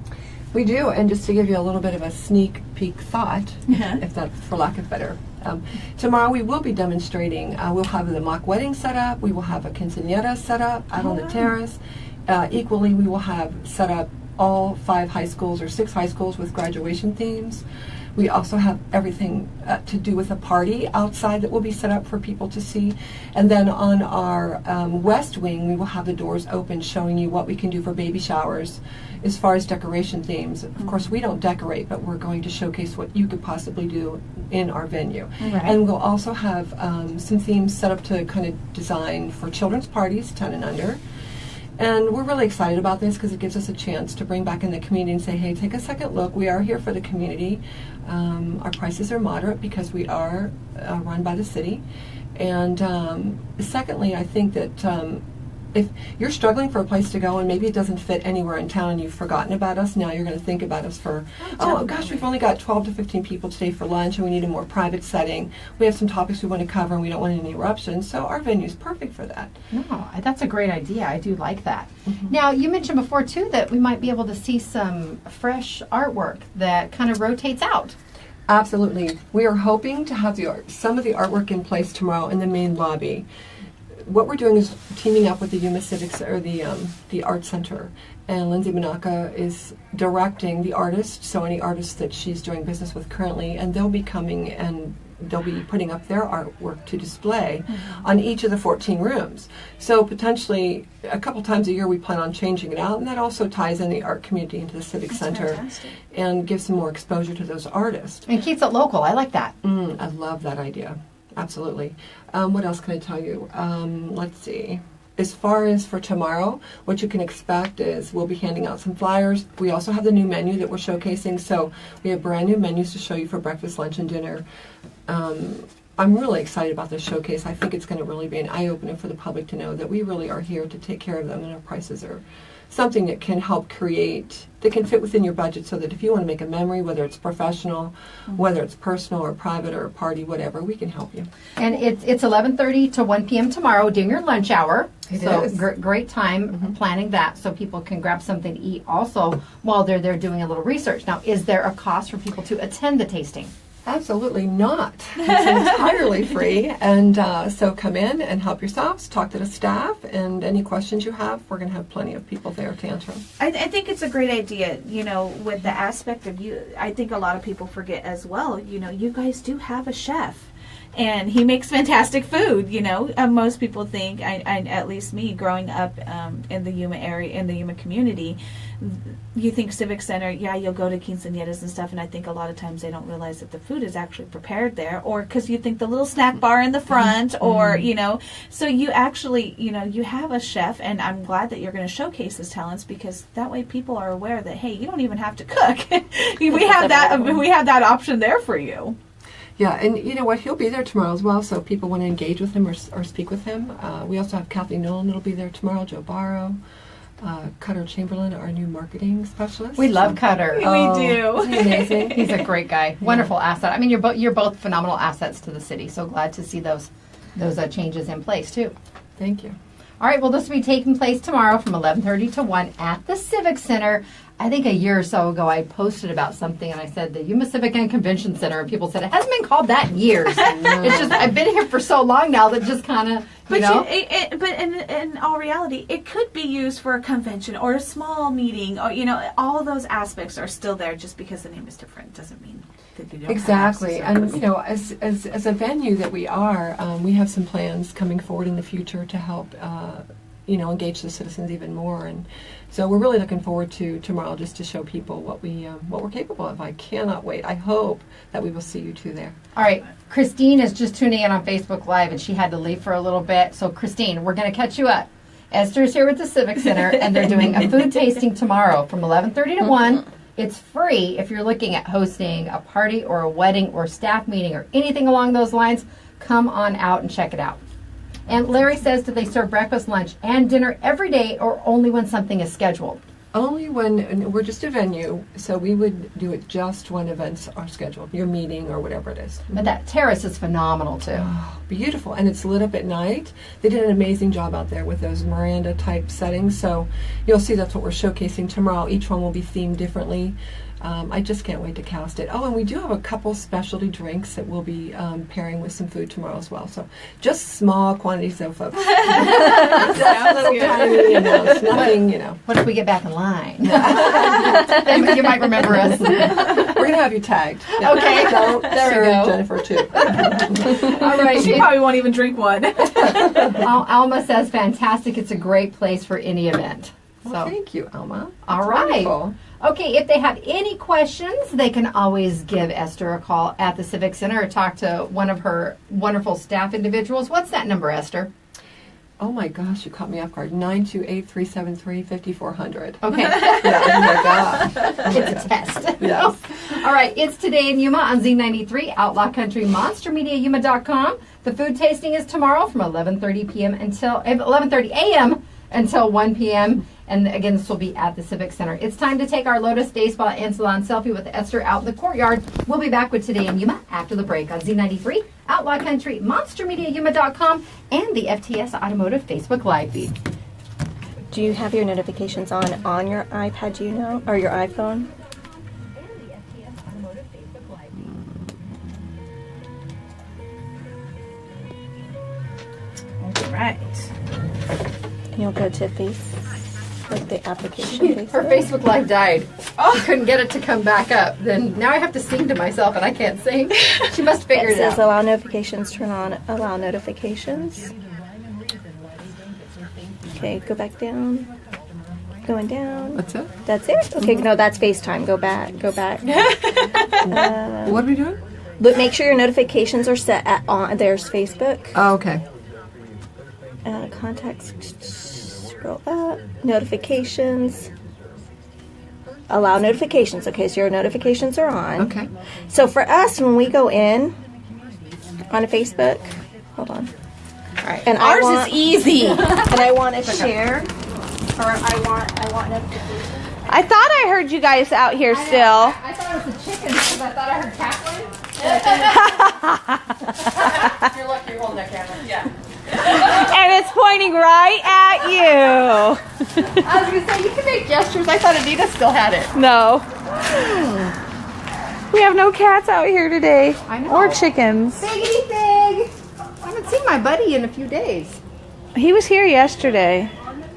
We do, and just to give you a little bit of a sneak peek thought, if that's for lack of better, tomorrow we will be demonstrating, we'll have the mock wedding set up, we will have a quinceañera set up out on the terrace. Equally, we will have set up all 5 high schools or 6 high schools with graduation themes. We also have everything to do with a party outside that will be set up for people to see. And then on our west wing, we will have the doors open showing you what we can do for baby showers as far as decoration themes. Of course, we don't decorate, but we're going to showcase what you could possibly do in our venue. Right. And we'll also have some themes set up to kind of design for children's parties, 10 and under. And we're really excited about this because it gives us a chance to bring back in the community and say, hey, take a second look. We are here for the community. Our prices are moderate because we are run by the city. And secondly, I think that if you're struggling for a place to go and maybe it doesn't fit anywhere in town and you've forgotten about us, now you're going to think about us for, oh gosh, we've only got 12 to 15 people today for lunch and we need a more private setting. We have some topics we want to cover and we don't want any eruptions, so our venue is perfect for that. No, that's a great idea. I do like that. Now, you mentioned before, too, that we might be able to see some fresh artwork that kind of rotates out. Absolutely. We are hoping to have some of the artwork in place tomorrow in the main lobby. What we're doing is teaming up with the Yuma Civic, or the Art Center, and Lindsay Manaka is directing the artists, so any artists that she's doing business with currently, and they'll be coming and they'll be putting up their artwork to display on each of the 14 rooms. So potentially a couple times a year we plan on changing it out, and that also ties in the art community into the Civic Center fantastic. And gives some more exposure to those artists. And keeps it local. I like that. I love that idea. Absolutely. What else can I tell you? Let's see. As far as for tomorrow, what you can expect is we'll be handing out some flyers. We also have the new menu that we're showcasing, so we have brand new menus to show you for breakfast, lunch, and dinner. I'm really excited about this showcase. I think it's going to really be an eye-opener for the public to know that we really are here to take care of them, and our prices are something that can help create, that can fit within your budget, so that if you want to make a memory, whether it's professional, whether it's personal or private or a party, whatever, we can help you. And it's 11:30 to 1 p.m. tomorrow during your lunch hour. It so is. Great time planning that so people can grab something to eat also while they're there doing a little research. Now, is there a cost for people to attend the tasting? Absolutely not. It's entirely free. And so come in and help yourselves, talk to the staff, and any questions you have, we're going to have plenty of people there to answer them. I think it's a great idea, with the aspect of you. I think a lot of people forget as well, you guys do have a chef. And he makes fantastic food, you know. Most people think, I, at least me, growing up in the Yuma area, in the Yuma community, you think Civic Center, yeah, you'll go to quinceañeras and stuff, and I think a lot of times they don't realize that the food is actually prepared there, or because you think the little snack bar in the front, or, you know, so you actually, you know, you have a chef, and I'm glad that you're going to showcase his talents, because that way people are aware that, hey, you don't even have to cook. we have that option there for you. Yeah, and you know what? He'll be there tomorrow as well, so if people want to engage with him or speak with him. We also have Kathy Nolan that'll be there tomorrow, Joe Barrow, Cutter Chamberlain, our new marketing specialist. We love Cutter. We do. Isn't he amazing? He's a great guy. Wonderful asset. I mean, you're both phenomenal assets to the city. So glad to see those changes in place too. Thank you. All right. Well, this will be taking place tomorrow from 11:30 to 1 at the Civic Center. I think a year or so ago I posted about something and I said the Yuma Civic and Convention Center, and people said it hasn't been called that in years. It's just I've been here for so long now that just kind of But in all reality, it could be used for a convention or a small meeting, or you know, all those aspects are still there. Just because the name is different doesn't mean that they don't Exactly, have and you know, as a venue that we are, we have some plans coming forward in the future to help, you know, engage the citizens even more, and so we're really looking forward to tomorrow just to show people what we're capable of. I cannot wait. I hope that we will see you two there. All right. Christine is just tuning in on Facebook Live, and she had to leave for a little bit. So, Christine, we're going to catch you up. Esther's here with the Civic Center, and they're doing a food tasting tomorrow from 11:30 to 1. It's free if you're looking at hosting a party or a wedding or staff meeting or anything along those lines. Come on out and check it out. And Larry says, do they serve breakfast, lunch, and dinner every day, or only when something is scheduled? Only when we're just a venue, so we would do it just when events are scheduled, your meeting or whatever it is. But that terrace is phenomenal, too. Oh, beautiful, and it's lit up at night. They did an amazing job out there with those Miranda-type settings, so you'll see that's what we're showcasing tomorrow. Each one will be themed differently. I just can't wait to cast it. Oh, and we do have a couple specialty drinks that we'll be pairing with some food tomorrow as well. So just small quantities, though, folks. Little tiny amounts, nothing, you know. What if we get back in line? you might remember us. We're going to have you tagged. Okay, Don't there we serve go. Jennifer, too. All right. She probably won't even drink one. Alma says, fantastic. It's a great place for any event. Well, thank you, Alma. All That's right. wonderful. Okay, if they have any questions, they can always give Esther a call at the Civic Center or talk to one of her wonderful staff individuals. What's that number, Esther? Oh my gosh, you caught me off guard. 928-373-5400. Okay. Yeah, oh my gosh. It's a test. Yes. All right, it's Today in Yuma on Z93, Outlaw Country, MonsterMediaYuma.com. The food tasting is tomorrow from 11:30 p.m. until 11:30 a.m. until 1 p.m. And again, this will be at the Civic Center. It's time to take our Lotus Day Spa and Salon selfie with Esther out in the courtyard. We'll be back with Today in Yuma after the break on Z93, Outlaw Country, MonsterMediaYuma.com, and the FTS Automotive Facebook Live feed. Do you have your notifications on your iPad, do you know? Or your iPhone? All right. And you'll go to like the application face. Her Facebook Live died. Oh, I couldn't get it to come back up. Then now I have to sing to myself, and I can't sing. She must figure It it says out. allow notifications, turn on allow notifications. Okay, go back down. Going down. That's it? That's it? Okay, no, that's FaceTime. Go back. Go back. What are we doing? Look, make sure your notifications are set at on. There's Facebook. Oh, okay. Contacts. Scroll up. Notifications. Allow notifications. Okay, so your notifications are on. Okay. So for us, when we go in on a Facebook, hold on. All right. And Ours I want, is easy. and I want to share, or I want notifications. I thought I heard you guys out here still. I thought it was a chicken because I thought I heard cackling. You're lucky you're holding that camera. Yeah. And it's pointing right at you. I was going to say, you can make gestures. I thought Anita still had it. No. We have no cats out here today. I know. Or chickens. Biggity big. I haven't seen my buddy in a few days. He was here yesterday.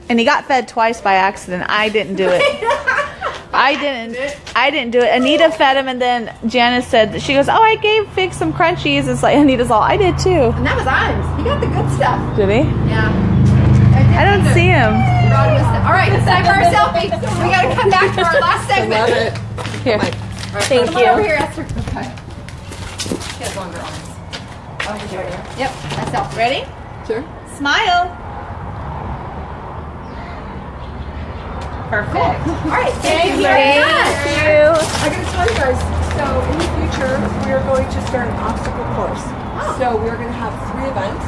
And he got fed twice by accident. I didn't do it. I didn't do it. Anita fed him, and then Janice said, she goes, oh, I gave Fig some crunchies. It's like, Anita's all, I did too. And that was Ives. He got the good stuff. Did he? Yeah. I don't see him. All right, it's time for our selfie. We got to come back to our last segment. Love it. Here. Thank Come you. on over here, Esther. Okay. She has longer arms. Oh, she's right here. Yep, that's selfie. Ready? Sure. Smile. Perfect. All right, Thank you. very much. I got to tell you guys, so in the future, we are going to start an obstacle course. Oh. So we're going to have 3 events,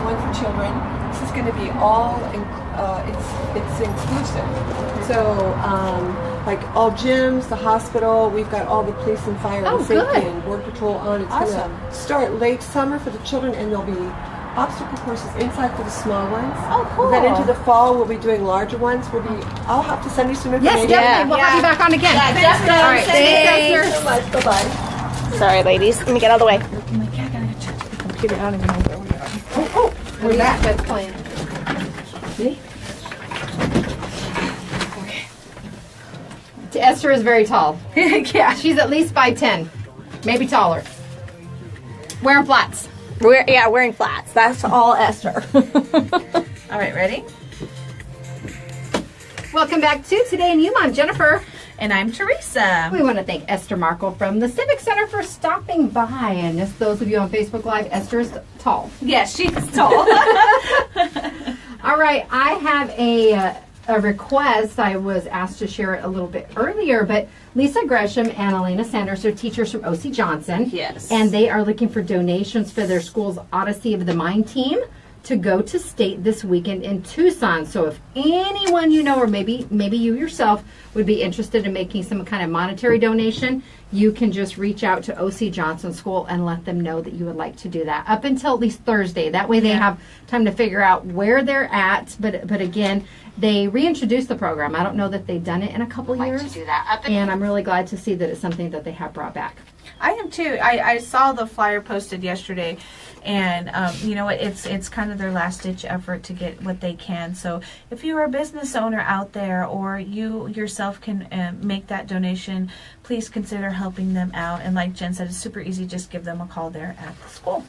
one for children. This is going to be all, it's inclusive. So, like all gyms, the hospital, we've got all the police and fire Oh, and safety good. and border patrol on. It's Awesome. going to start late summer for the children, and there'll be obstacle courses inside for the small ones. Oh, cool. Then into the fall, we'll be doing larger ones. I'll have to send you some information. Yes, definitely. We'll have you back on again. definitely. All right, thanks, Esther. So much. Bye-bye. Sorry, ladies. Let me get out of the way. Computer, I don't even know where we are. We're back. That's playing. Esther is very tall. Yeah. She's at least 5'10", maybe taller. Wearing flats. Wearing flats. That's all Esther. All right, ready? Welcome back to Today in Yuma. I'm Jennifer. And I'm Teresa. We want to thank Esther Markle from the Civic Center for stopping by. And just those of you on Facebook Live, Esther is tall. Yes, she's tall. All right, I have a request. I was asked to share it a little bit earlier, but Lisa Gresham and Elena Sanders are teachers from O.C. Johnson. Yes. And they are looking for donations for their school's Odyssey of the Mind team to go to state this weekend in Tucson. So if anyone you know, or maybe you yourself, would be interested in making some kind of monetary donation, you can just reach out to O.C. Johnson School and let them know that you would like to do that up until at least Thursday. That way they have time to figure out where they're at. But again, they reintroduced the program. I don't know that they've done it in a couple years. to do that. And I'm really glad to see that it's something that they have brought back. I am too. I saw the flyer posted yesterday, and you know what? It's kind of their last ditch effort to get what they can. So if you are a business owner out there, or you yourself can make that donation, please consider helping them out. And like Jen said, it's super easy. Just give them a call there at the school.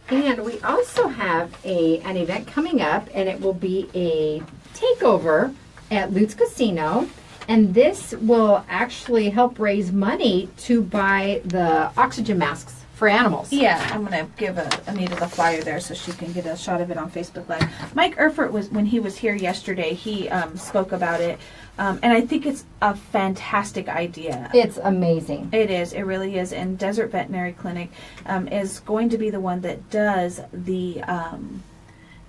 And we also have an event coming up, and it will be a takeover at Lutz Casino. And this will actually help raise money to buy the oxygen masks for animals. Yeah, I'm going to give Anita the flyer there so she can get a shot of it on Facebook Live. Mike Erfurt, when he was here yesterday, he spoke about it. And I think it's a fantastic idea. It's amazing. It is. It really is. And Desert Veterinary Clinic is going to be the one that does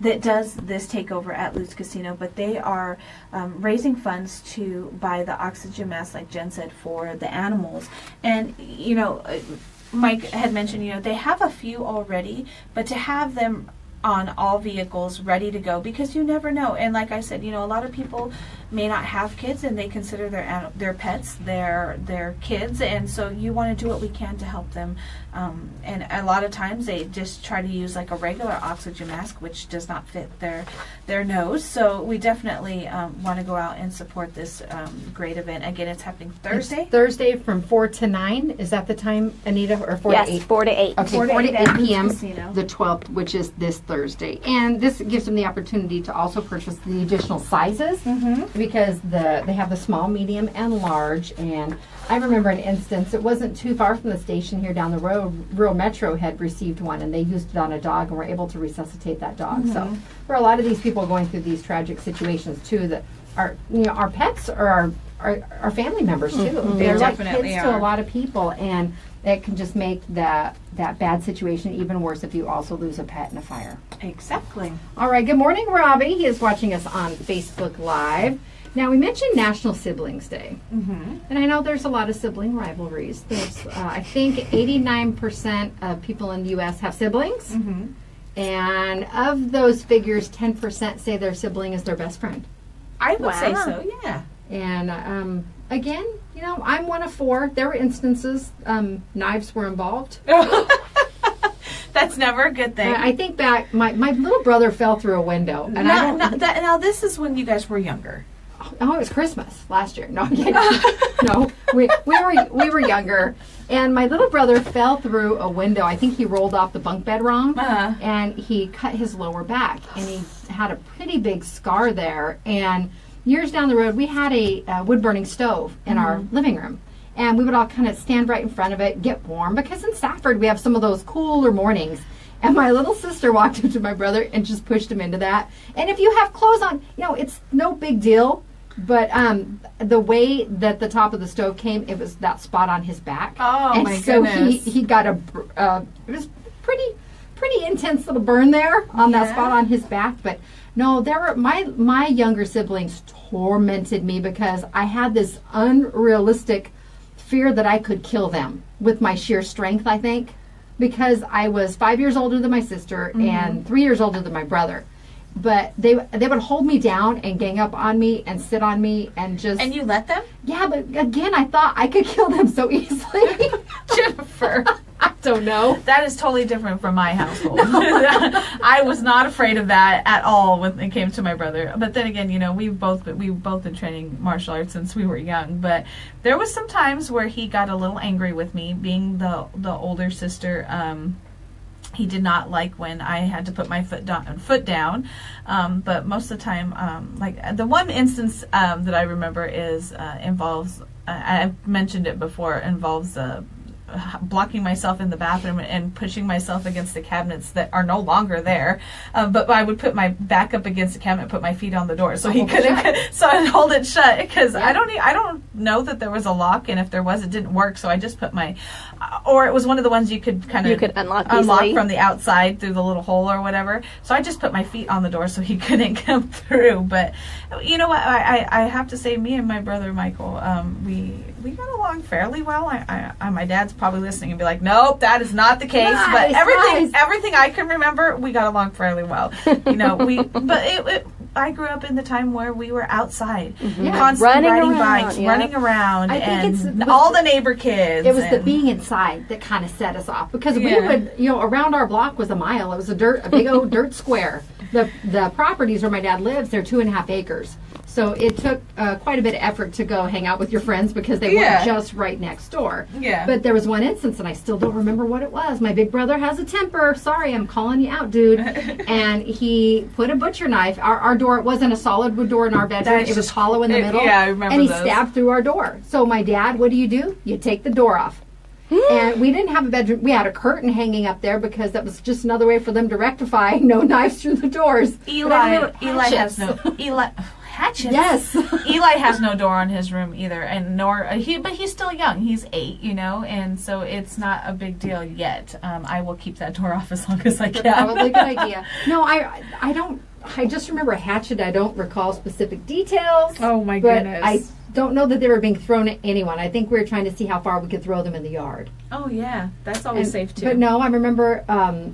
this takeover at Lutz Casino, but they are raising funds to buy the oxygen mask, like Jen said, for the animals. And, you know, Mike had mentioned, you know, they have a few already, but to have them on all vehicles ready to go, because you never know. And like I said, you know, a lot of people may not have kids, and they consider their pets their kids, and so you want to do what we can to help them. And a lot of times they just try to use like a regular oxygen mask, which does not fit their nose. So we definitely want to go out and support this great event. Again, it's happening Thursday. It's Thursday from 4 to 9. Is that the time, Anita, or 4 to 8? Yes, 4 to 8. Okay, 4 to 4 to 8 8 at p.m. Casino. the 12th, which is this Thursday. And this gives them the opportunity to also purchase the additional sizes, because they have the small, medium, and large. And I remember an instance, it wasn't too far from the station here down the road, Rural Metro had received one, and they used it on a dog and were able to resuscitate that dog. So for a lot of these people going through these tragic situations too, that are, you know, our pets are our family members too. They're like definitely kids to are. a lot of people, and it can just make that bad situation even worse if you also lose a pet in a fire. Exactly. All right, good morning, Robbie. He is watching us on Facebook Live. Now, we mentioned National Siblings Day, and I know there's a lot of sibling rivalries. There's, I think, 89% of people in the U.S. have siblings, and of those figures, 10% say their sibling is their best friend. I would say Wow. so, yeah. And again, you know, I'm one of 4. There were instances knives were involved. That's never a good thing. I think back, my little brother fell through a window, and I don't. Now this is when you guys were younger. Oh, it was Christmas last year. No, I'm kidding. No, we were younger, and my little brother fell through a window. I think he rolled off the bunk bed wrong, and he cut his lower back, and he had a pretty big scar there. And years down the road, we had a wood-burning stove in our living room, and we would all kind of stand right in front of it, get warm, because in Stafford we have some of those cooler mornings. And my little sister walked up to my brother and just pushed him into that. And if you have clothes on, it's no big deal. But the way that the top of the stove came, it was that spot on his back. Oh, and my so goodness. he got it was pretty intense little burn there on that spot on his back. But no, there were my younger siblings tormented me because I had this unrealistic fear that I could kill them with my sheer strength, I think. Because I was 5 years older than my sister and 3 years older than my brother. But they would hold me down and gang up on me and sit on me and just... And you let them? Yeah, but again, I thought I could kill them so easily. Jennifer. I don't know. That is totally different from my household. I was not afraid of that at all when it came to my brother. But then again, we've both been training martial arts since we were young. But there was some times where he got a little angry with me, being the older sister. He did not like when I had to put my foot down. But most of the time, like the one instance that I remember involves, I've mentioned it before, involves blocking myself in the bathroom and pushing myself against the cabinets that are no longer there. But I would put my back up against the cabinet, put my feet on the door, so he couldn't. So I'd hold it shut because I don't know that there was a lock, and if there was, it didn't work. So I just put my, or it was one of the ones you could unlock from the outside through the little hole or whatever. So I just put my feet on the door so he couldn't come through. But you know what? I have to say, me and my brother Michael, we got along fairly well. My dad's probably listening and be like, nope, that is not the case. But everything I can remember, we got along fairly well. I grew up in the time where we were outside, constantly riding bikes, running around, and all the neighbor kids. It was the being inside that kind of set us off because we would, around our block was a mile. It was a big old dirt square. The properties where my dad lives, they're 2.5 acres. So it took quite a bit of effort to go hang out with your friends because they were just right next door. Yeah. But there was one instance, and I still don't remember what it was. My big brother has a temper. Sorry, I'm calling you out, dude. And he put a butcher knife. Our door, it wasn't a solid wood door in our bedroom. It was hollow in the middle. Yeah, I remember. And he stabbed through our door. So my dad, what do? You take the door off. And we didn't have a bedroom. We had a curtain hanging up there because that was just another way for them to rectify no knives through the doors. Eli has no... Hatchets. Yes. Eli has no door on his room either, and but he's still young. He's 8, and so it's not a big deal yet. I will keep that door off as long as I can. Probably a good idea. No, I don't. I just remember a hatchet. I don't recall specific details. Oh my but goodness. I don't know that they were being thrown at anyone. I think we were trying to see how far we could throw them in the yard. Oh yeah, that's always safe too. But no, I remember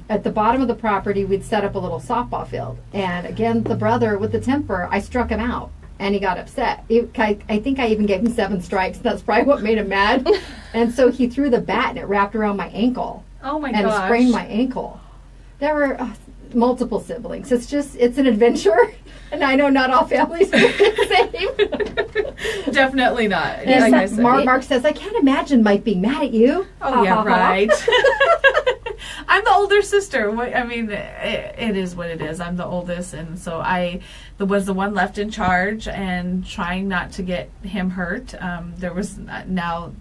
at the bottom of the property we'd set up a little softball field, and again the brother with the temper, I struck him out, and he got upset. I think I even gave him 7 strikes. That's probably what made him mad. And so he threw the bat, and it wrapped around my ankle. Oh my gosh! And sprained my ankle. There were multiple siblings. It's an adventure. And I know not all families are the same. Definitely not. Mark says, I can't imagine Mike being mad at you. Oh, yeah, right. I'm the older sister. I mean, it is what it is. I'm the oldest, and so I was the one left in charge and trying not to get him hurt. There was now,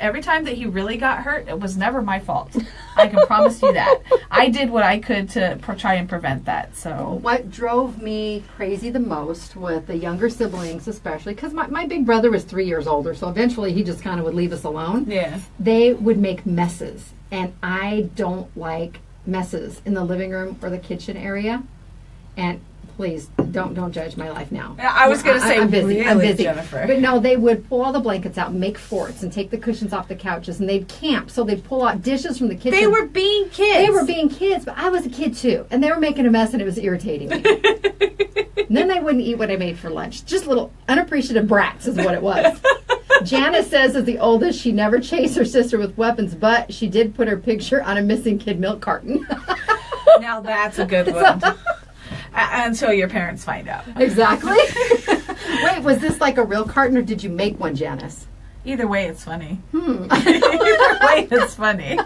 every time that he really got hurt, it was never my fault. I can promise you that. I did what I could to try and prevent that. So what drove me crazy the most with the younger siblings, especially because my big brother was 3 years older, so eventually he just kind of would leave us alone. Yeah, they would make messes, and I don't like messes in the living room or the kitchen area. And please don't judge my life now. I was going to say, I'm busy. Really, I'm busy. Jennifer. But no, they would pull all the blankets out and make forts and take the cushions off the couches, and they'd camp. So they'd pull out dishes from the kitchen. They were being kids. But I was a kid too, and they were making a mess, and it was irritating me. And then they wouldn't eat what I made for lunch. Just little unappreciative brats is what it was. Janice says, as the oldest, she never chased her sister with weapons, but she did put her picture on a missing kid milk carton. Now that's a good one. Until your parents find out. Exactly. Wait, was this like a real carton or did you make one, Janice? Either way, it's funny. Either way, it's funny.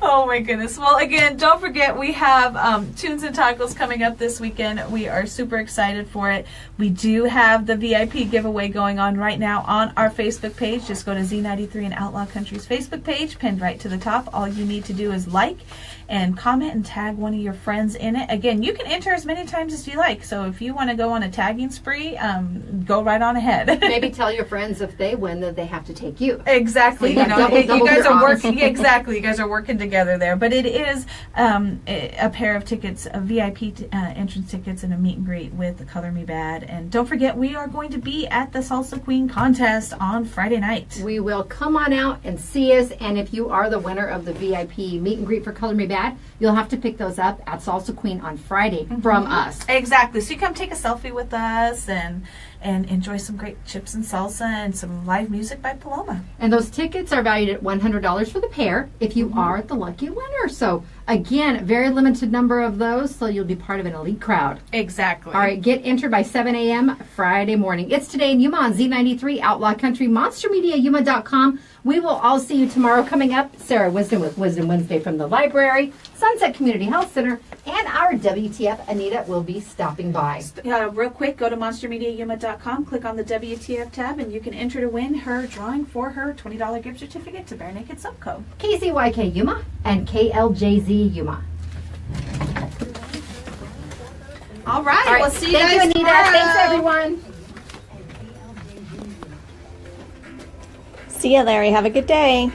Oh my goodness. Well, again, don't forget we have Tunes and Tacos coming up this weekend. We are super excited for it. We do have the VIP giveaway going on right now on our Facebook page. Just go to Z93 and Outlaw Country's Facebook page, pinned right to the top. All you need to do is like and comment and tag one of your friends in it. Again, you can enter as many times as you like. So if you want to go on a tagging spree, go right on ahead. Maybe tell your friends if they win that they have to take you. Exactly. So you got double you guys your are odds. working. Exactly. You guys are working together there. But it is a pair of tickets, a VIP entrance tickets, and a meet and greet with the Color Me Bad. And don't forget, we are going to be at the Salsa Queen contest on Friday night. We will come on out and see us, and if you are the winner of the VIP meet and greet for Color Me Bad, you'll have to pick those up at Salsa Queen on Friday from us. Exactly. So you come take a selfie with us and enjoy some great chips and salsa and some live music by Paloma. And those tickets are valued at $100 for the pair if you are the lucky winner. So again, very limited number of those, so you'll be part of an elite crowd. Exactly. All right, get entered by 7 a.m. Friday morning. It's Today in Yuma on Z93, Outlaw Country, MonsterMediaYuma.com. We will all see you tomorrow. Coming up, Sarah Wisdom with Wisdom Wednesday from the library, Sunset Community Health Center, and our WTF Anita will be stopping by. Real quick, go to MonsterMediaYuma.com, click on the WTF tab, and you can enter to win her drawing for her $20 gift certificate to Bare Naked Soap Co. KCYK Yuma and KLJZ Yuma. All right, All right, we'll see you thank guys you, Anita. tomorrow. Thanks, everyone. See ya, Larry. Have a good day.